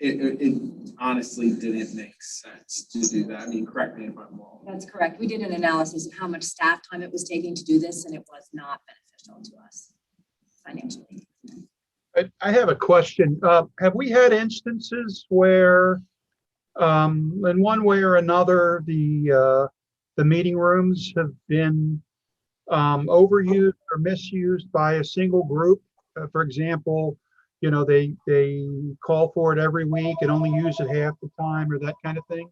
It honestly didn't make sense to do that. I mean, correct me if I'm wrong. That's correct. We did an analysis of how much staff time it was taking to do this, and it was not beneficial to us financially. I have a question. Have we had instances where, in one way or another, the meeting rooms have been overused or misused by a single group? For example, you know, they call for it every week and only use it half the time, or that kind of thing?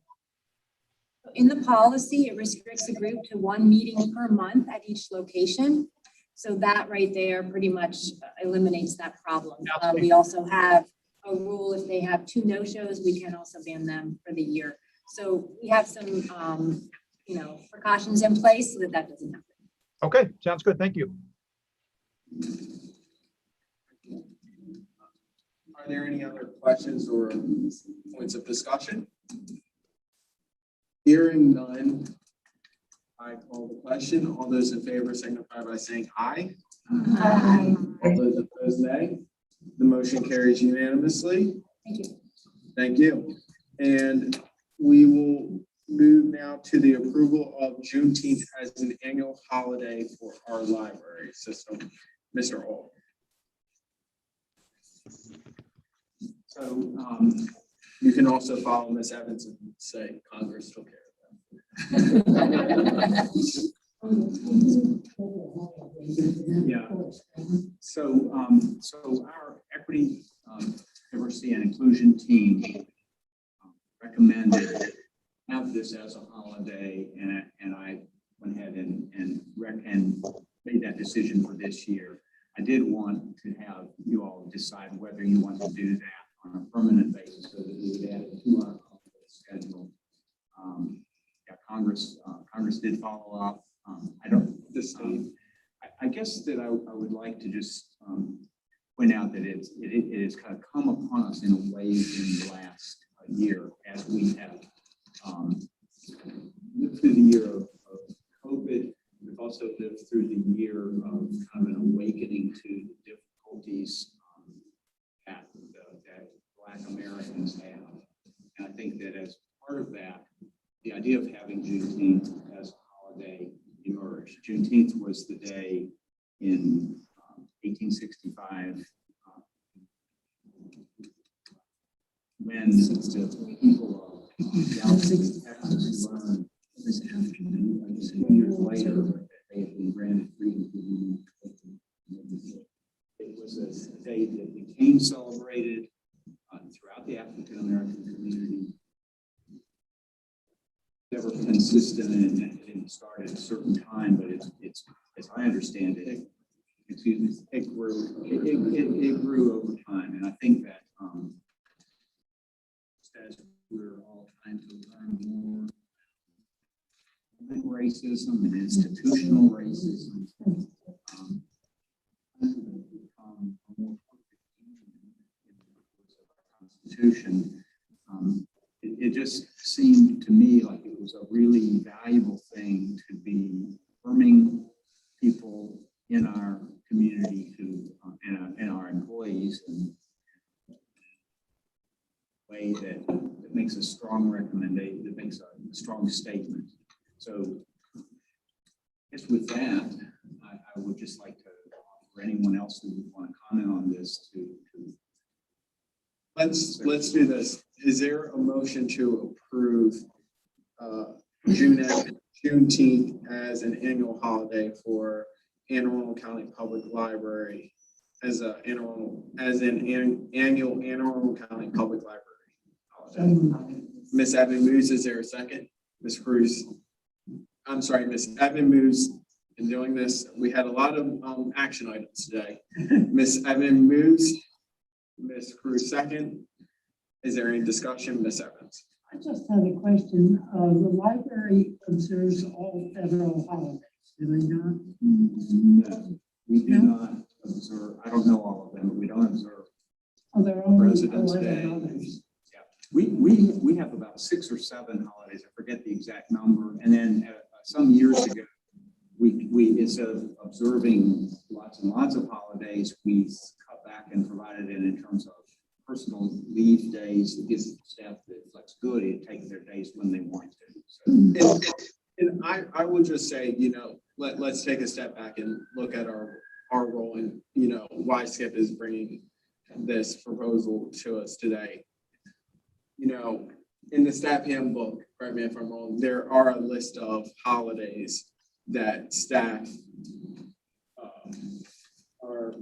In the policy, it restricts a group to one meeting per month at each location. So that right there pretty much eliminates that problem. We also have a rule, if they have 2 no-shows, we can also ban them for the year. So we have some, precautions in place so that that doesn't happen. Okay, sounds good. Thank you. Are there any other questions or points of discussion? Hearing none, I call the question. All those in favor signify by saying aye. Aye. All those opposed, nay. The motion carries unanimously. Thank you. Thank you. And we will move now to the approval of Juneteenth as an annual holiday for our library system. Mr. Hall. So, You can also follow Ms. Evans and say Congress took care of that. yeah. So our equity, diversity and inclusion team recommended have this as a holiday, and I went ahead and made that decision for this year. I did want to have you all decide whether you want to do that on a permanent basis, so that we would add it to our schedule. Yeah, Congress did follow up. I guess that I would like to just point out that it has kind of come upon us in a wave in the last year, as we have lived through the year of COVID. We've also lived through the year of kind of an awakening to the difficulties that Black Americans have. And I think that as part of that, the idea of having Juneteenth as a holiday emerged. Juneteenth was the day in 1865 when the people of Dallas, Texas learned this afternoon, 2 years later, that they had been granted freedom to be. It was a day that became celebrated throughout the African American community. Never consistent, and it didn't start at a certain time, but it's as I understand it, it grew over time, and I think that as we're all trying to learn more about racism and institutional racism, become a more Constitution. It just seemed to me like it was a really valuable thing to be affirming people in our community who and our employees in a way that makes a strong recommendation, that makes a strong statement. So I guess with that, I would just like to offer anyone else who would want to comment on this to Let's do this. Is there a motion to approve Juneteenth as an annual holiday for Anne Arundel County Public Library as an annual Anne Arundel County Public Library holiday? Ms. Evan moves. Is there a second? Ms. Cruz. I'm sorry, Ms. Evan moves. In doing this, we had a lot of action items today. Ms. Evan moves. Ms. Cruz second. Is there any discussion, Ms. Evans? I just have a question. The library observes all federal holidays, do they not? No, we do not observe. I don't know all of them, but we don't observe President's Day. Yeah, we have about 6 or 7 holidays. I forget the exact number. And then some years ago, we instead of observing lots and lots of holidays, we cut back and provided it in terms of personal leave days that gives staff the flexibility to take their days when they want to. So, and I would just say, let's take a step back and look at our role and, why Skip is bringing this proposal to us today. In the staff handbook, correct me if I'm wrong, there are a list of holidays that staff are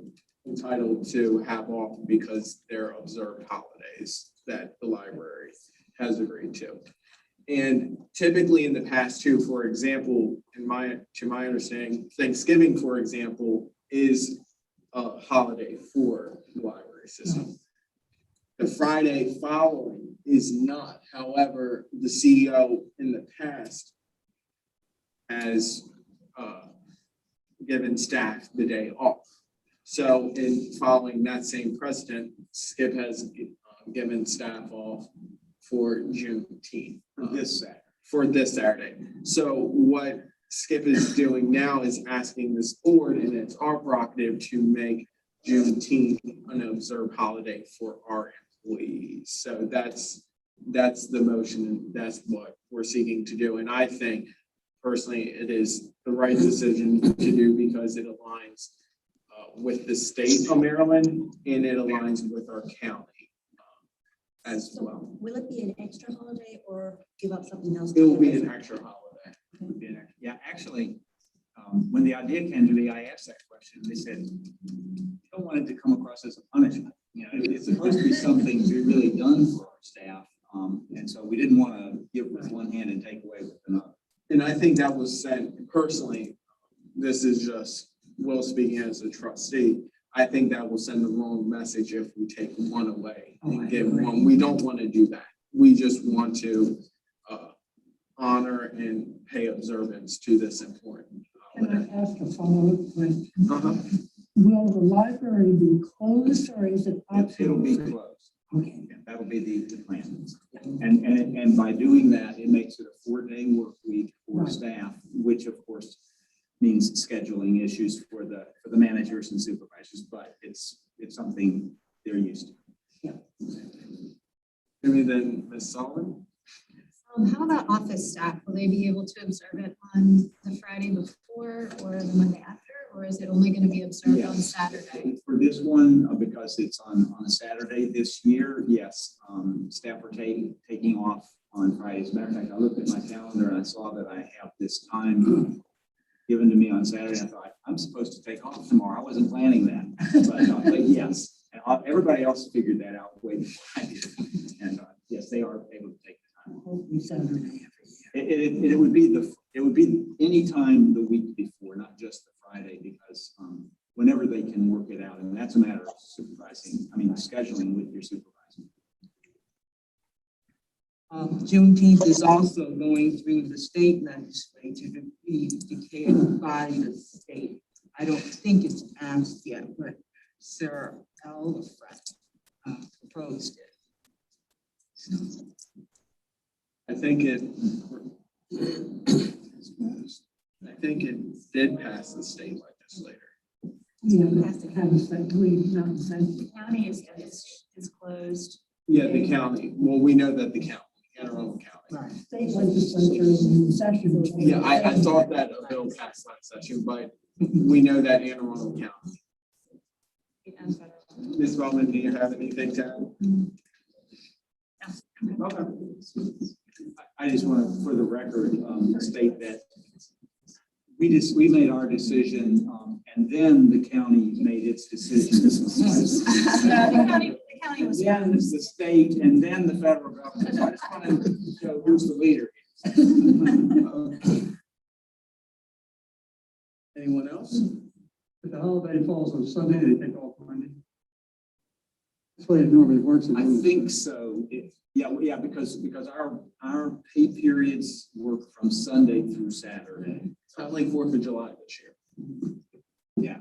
entitled to have off because they're observed holidays that the library has agreed to. And typically in the past too, for example, to my understanding, Thanksgiving, for example, is a holiday for the library system. The Friday following is not. However, the CEO in the past has given staff the day off. So in following that same precedent, Skip has given staff off for Juneteenth. For this Saturday. So what Skip is doing now is asking this board, and it's our prerogative to make Juneteenth an observed holiday for our employees. So that's the motion, and that's what we're seeking to do. And I think personally, it is the right decision to do because it aligns with the state of Maryland and it aligns with our county as well. Will it be an extra holiday or give up something else? It will be an extra holiday. Yeah, actually, when the idea came to me, I asked that question. They said, "You don't want it to come across as a punishment. You know, it's supposed to be something to be really done for our staff." And so we didn't want to give with one hand and take away with another. And I think that was sent personally. This is just Will speaking as a trustee. I think that will send the wrong message if we take one away and give one. We don't want to do that. We just want to honor and pay observance to this important holiday. Can I ask a follow-up question? Will the library be closed or is it optional? It'll be closed. Okay. Yeah, that'll be the plan. And by doing that, it makes it a 4-day work week for staff, which of course means scheduling issues for the managers and supervisors, but it's something they're used to. Yeah. Maybe then Ms. Sullivan? How about office staff? Will they be able to observe it on the Friday before or the Monday after? Or is it only going to be observed on Saturday? For this one, because it's on a Saturday this year, yes, staff are taking off on Friday. As a matter of fact, I looked at my calendar and I saw that I have this time given to me on Saturday. I thought, I'm supposed to take off tomorrow. I wasn't planning that, but yes, and everybody else figured that out way before I did. And yes, they are able to take the time. Saturday. It would be any time the week before, not just the Friday, because whenever they can work it out, and that's a matter of scheduling with your supervisor. Juneteenth is also going through the state legislature to be declared by the state. I don't think it's passed yet, but Sarah L. proposed it. So. I think it did pass the state legislature. Yeah, that's the kind of thing. The county is closed. Yeah, the county. Well, we know that the county, Anne Arundel County. Right. State legislature is in session. Yeah, I thought that a bill passed last session, but we know that Anne Arundel County. Ms. Bowman, do you have anything to add? Okay. I just want to, for the record, state that we made our decision, and then the county made its decision. The county was. Yeah, the state, and then the federal government. So I just want to show who's the leader. Anyone else? If the holiday falls on Sunday, they take off Monday. That's the way it normally works. I think so. Yeah, because our pay periods work from Sunday through Saturday. It's not like 4th of July this year. Yeah.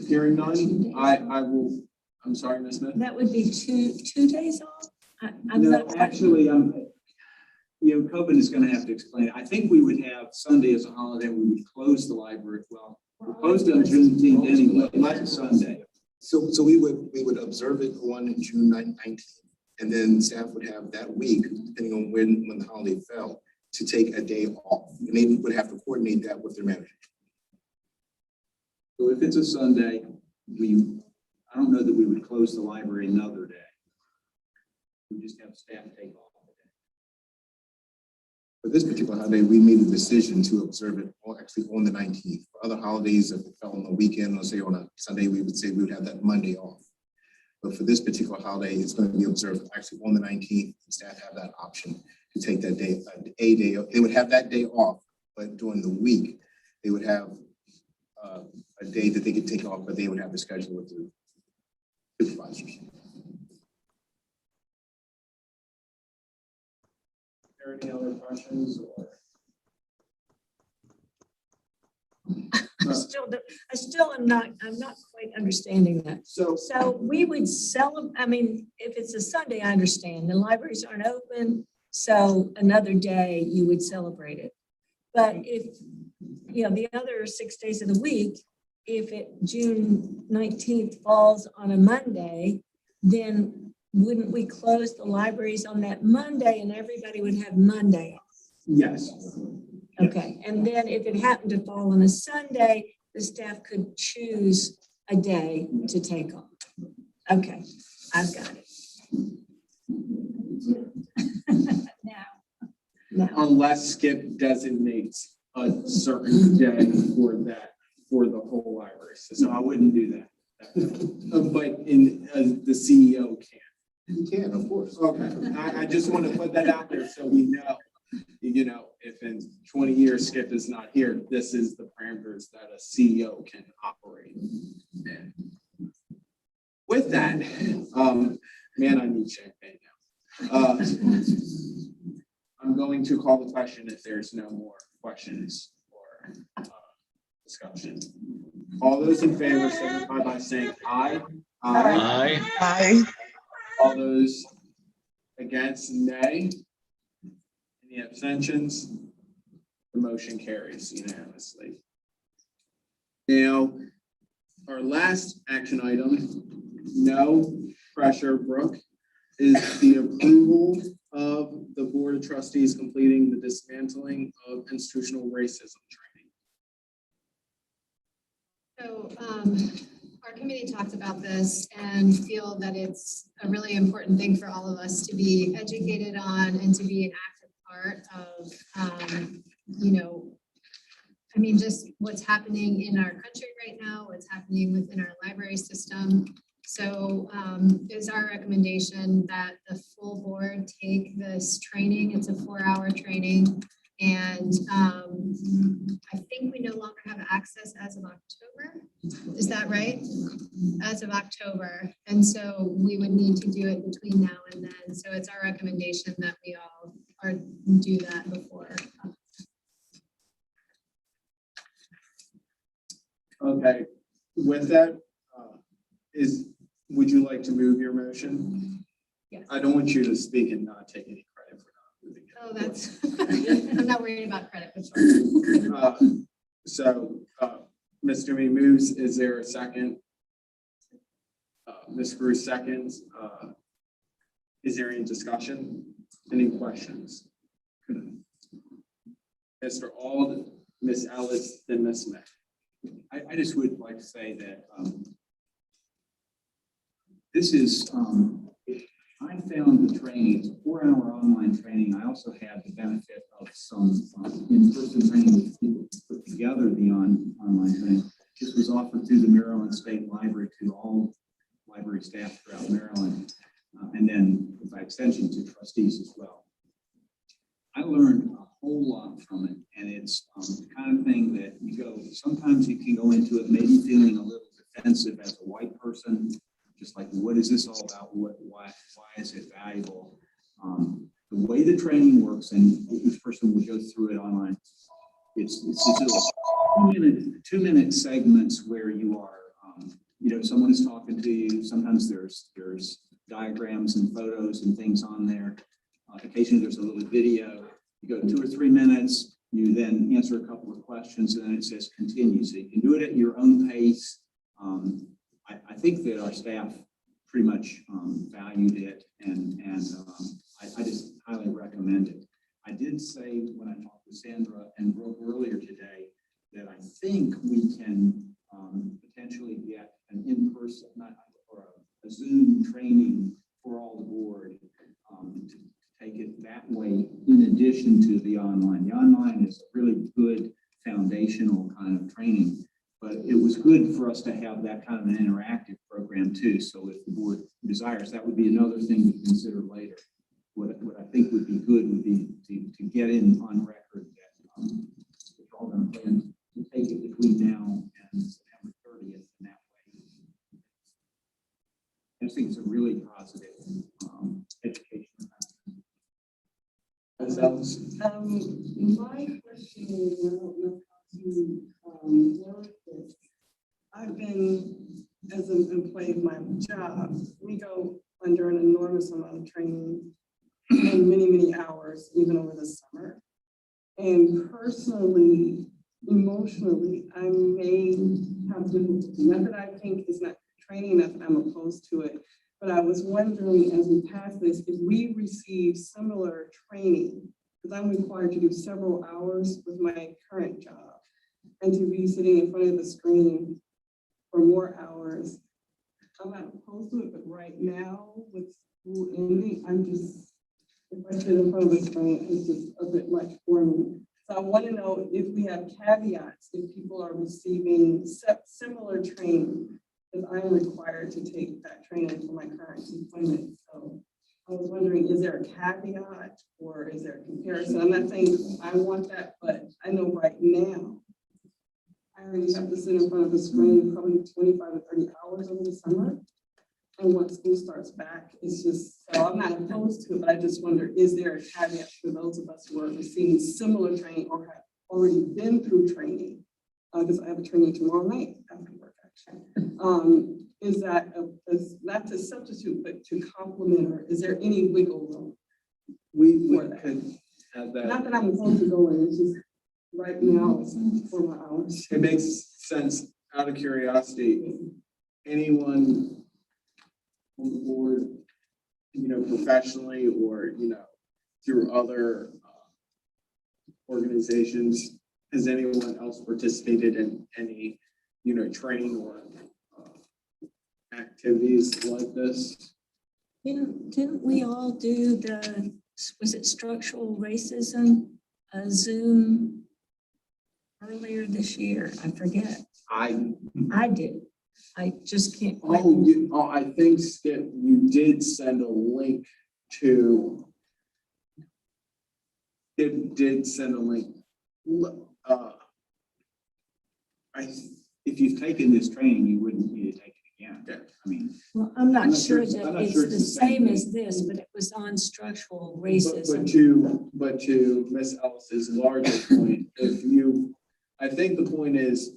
Hearing none, I will, I'm sorry, Ms. Smith. That would be two days off? I'm No, not. actually, Coben is going to have to explain it. I think we would have Sunday as a holiday. We would close the library. Well, we're closed on Juneteenth anyway, not Sunday. So we would observe it on June 19th, and then staff would have that week, depending on when the holiday fell, to take a day off, and they would have to coordinate that with their manager. So if it's a Sunday, I don't know that we would close the library another day. We just have staff take off. For this particular holiday, we made the decision to observe it actually on the 19th. For other holidays, if it fell on the weekend, or say on a Sunday, we would say we would have that Monday off. But for this particular holiday, it's going to be observed actually on the 19th. Staff have that option to take that day, a day. They would have that day off, but during the week, they would have a day that they could take off, but they would have to schedule with the supervisors. Are there any other questions or? I still am not, I'm not quite understanding that. So we would I mean, if it's a Sunday, I understand, the libraries aren't open, so another day you would celebrate it. But if, you know, the other 6 days of the week, if June 19th falls on a Monday, then wouldn't we close the libraries on that Monday and everybody would have Monday off? Yes. Okay, and then if it happened to fall on a Sunday, the staff could choose a day to take off. Okay, I've got it. Now. Unless Skip designates a certain day for the whole library system. So I wouldn't do that. But the CEO can. You can, of course. Okay, I just want to put that out there so we know, you know, if in 20 years Skip is not here, this is the parameters that a CEO can operate in. With that, man, I need champagne now. I'm going to call the question if there's no more questions or discussion. All those in favor signify by saying aye. Aye. Aye. All those against, nay. Any abstentions? The motion carries unanimously. Now, our last action item, no pressure, Brooke, is the approval of the Board of Trustees completing the dismantling of institutional racism training. So our committee talked about this and feel that it's a really important thing for all of us to be educated on and to be an active part of, you know, I mean, just what's happening in our country right now, what's happening within our library system. So it's our recommendation that the full board take this training. It's a 4-hour training. And I think we no longer have access as of October. Is that right? As of October. And so we would need to do it between now and then. So it's our recommendation that we all do that before. Okay, with that, would you like to move your motion? Yes. I don't want you to speak and not take any credit for not moving it. Oh, that's, I'm not worried about credit. But sure. So Ms. Toomey moves. Is there a second? Ms. Bruce seconds. Is there any discussion? Any questions? Mr. Ald, Ms. Ellis, then Ms. Smith. I just would like to say that this is, I found the training, it's a 4-hour online training. I also had the benefit of some in-person training with people who put together the online training. This was offered through the Maryland State Library to all library staff throughout Maryland, and then by extension to trustees as well. I learned a whole lot from it, and it's the kind of thing that you go, sometimes you can go into it maybe feeling a little defensive as a white person, just like, what is this all about? Why is it valuable? The way the training works, and each person will go through it online, it's just 2-minute segments where you are, you know, someone is talking to you. Sometimes there's diagrams and photos and things on there. Occasionally there's a little video. You go 2 or 3 minutes, you then answer a couple of questions, and then it says continue. So you can do it at your own pace. I think that our staff pretty much valued it, and I just highly recommend it. I did say when I talked with Sandra and Brooke earlier today that I think we can potentially get an in-person or a Zoom training for all the board to take it that way in addition to the online. The online is a really good foundational kind of training, but it was good for us to have that kind of an interactive program program too. So if the board desires, that would be another thing to consider later. What I think would be good would be to get in on record that we're all going to plan to take it between now and September 30th in that way. I just think it's a really positive education. My question is, I don't know how to word this. I've been, as an employee of my job, we go under an enormous amount of training and many, many hours, even over the summer. And personally, emotionally, I may have difficulty. Not that I think it's not training, not that I'm opposed to it, but I was wondering as we pass this, if we receive similar training, because I'm required to do several hours with my current job, and to be sitting in front of the screen for more hours. I'm not opposed to it, but right now with school ending, I'm just, if I sit in front of the screen, it's just a bit much for me. So I want to know if we have caveats, if people are receiving similar training, because I am required to take that training for my current employment. So I was wondering, is there a caveat or is there a comparison? I'm not saying I want that, but I know right now, I already have to sit in front of the screen probably 25 to 30 hours over the summer. And once school starts back, it's just, so I'm not opposed to it, but I just wonder, is there a caveat for those of us who are receiving similar training or have already been through training? Because I have a training tomorrow night after work, actually. Is that, not to substitute, but to complement, or is there any wiggle room? We could have that. Not that I'm opposed to going, it's just right now for my hours. It makes sense. Out of curiosity, anyone on the board, professionally or, through other organizations, has anyone else participated in any, training or activities like this? Didn't we all do was it structural racism, Zoom earlier this year? I forget. I did. I just can't. I think, Skip, you did send a link to. It did send a link. If you've taken this training, you wouldn't need to take it again. Yeah. I mean, Well, I'm not sure I'm that not it's sure the it's the same same as this, but it was on structural racism. But to Miss Ellis's larger point, I think the point is,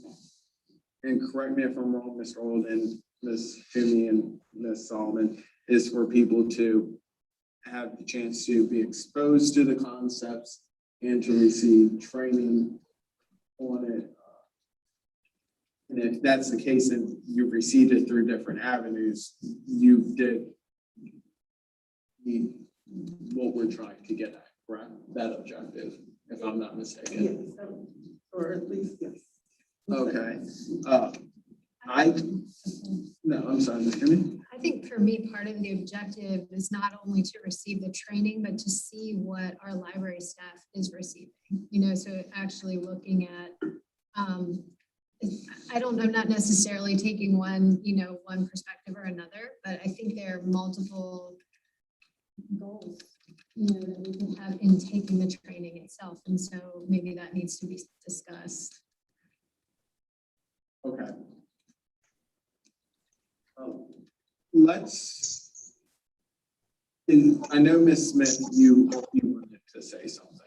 and correct me if I'm wrong, Mr. Holden, Ms. Toomey, and Ms. Solomon, is for people to have the chance to be exposed to the concepts and to receive training on it. And if that's the case and you've received it through different avenues, you did need what we're trying to get at, correct? That objective, if I'm not mistaken. Yes, or at least, yes. Okay. No, I'm sorry, Ms. Kimmy. I think for me, part of the objective is not only to receive the training, but to see what our library staff is receiving. So actually looking at, I'm not necessarily taking one perspective or another, but I think there are multiple goals, that we can have in taking the training itself. And so maybe that needs to be discussed. Okay. I know, Ms. Smith, you wanted to say something.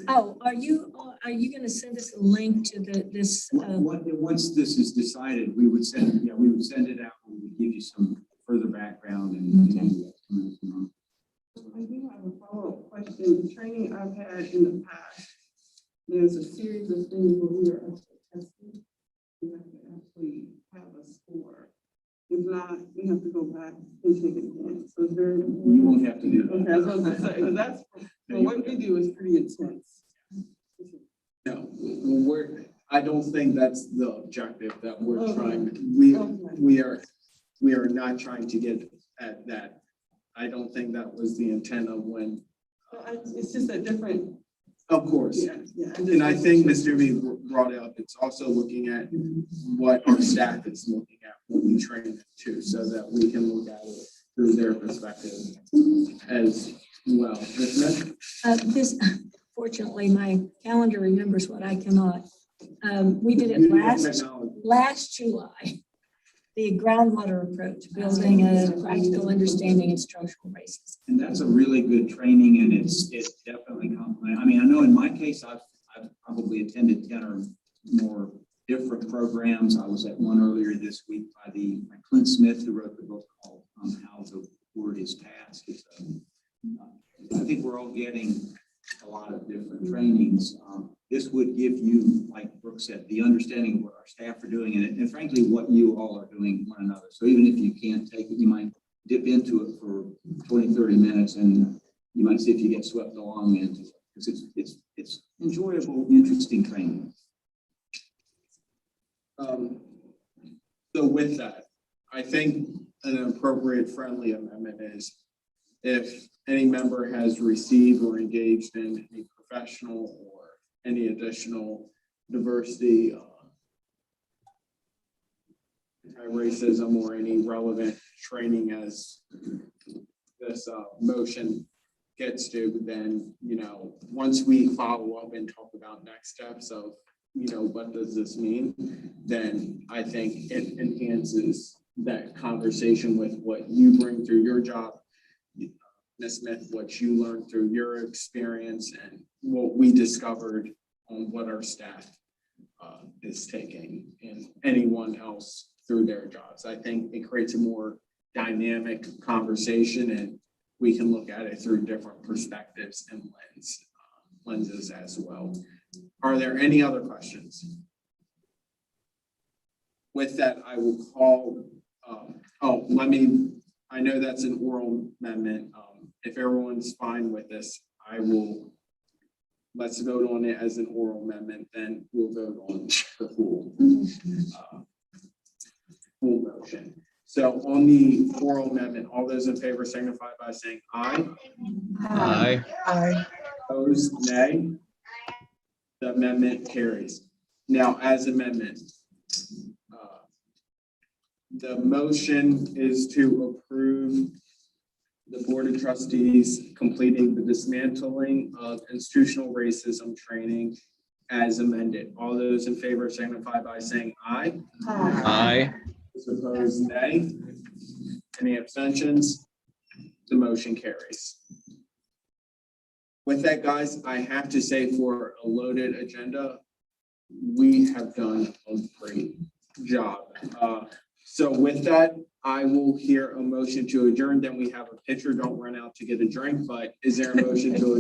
Oh, are you going to send us a link to this? Once this is decided, we would send it out. We would give you some further background and. Okay. I do have a follow-up question. The training I've had in the past, there's a series of things where we are actually testing. We have to actually have a score. If not, we have to go back and take it again. So it's very. You won't have to do that. Okay, that's what I was gonna say, because that's, what we do is pretty intense. No, I don't think that's the objective that we're Okay. trying. We are not trying to get at that. I don't think that was the intent of when. It's just a different Of course. Yeah. And I think Ms. Doobie brought up, it's also looking at what our staff is looking at when we train them too, so that we can look at it through their perspective as well. Ms. Smith? This, fortunately, my calendar remembers what I cannot. We did it last July. The groundwater approach, building a practical understanding of structural racism. And that's a really good training, and it's definitely complimentary. I mean, I know in my case, I've probably attended 10 or more different programs. I was at one earlier this week by Clint Smith, who wrote the book called How the Word is Passed. I think we're all getting a lot of different trainings. This would give you, like Brooke said, the understanding of what our staff are doing and frankly, what you all are doing one another. So even if you can't take it, you might dip into it for 20, 30 minutes and you might see if you get swept along into it. Because it's enjoyable, interesting training. So with that, I think an appropriate friendly amendment is if any member has received or engaged in a professional or any additional diversity, anti-racism or any relevant training as this motion gets to, then, once we follow up and talk about next steps of, what does this mean? Then I think it enhances that conversation with what you bring through your job, Ms. Smith, what you learned through your experience and what we discovered on what our staff is taking and anyone else through their jobs. I think it creates a more dynamic conversation and we can look at it through different perspectives and lenses as well. Are there any other questions? With that, I will call, I know that's an oral amendment. If everyone's fine with this, let's vote on it as an oral amendment, then we'll vote on the full motion. So on the oral amendment, all those in favor signify by saying aye. Aye. Aye. Opposed, nay. The amendment carries. Now, as amendment, the motion is to approve the Board of Trustees completing the dismantling of institutional racism training as amended. All those in favor signify by saying aye. Aye. Those opposed, nay. Any abstentions? The motion carries. With that, guys, I have to say for a loaded agenda, we have done a great job. So with that, I will hear a motion to adjourn. Then we have a pitcher. Don't run out to get a drink, but is there a motion to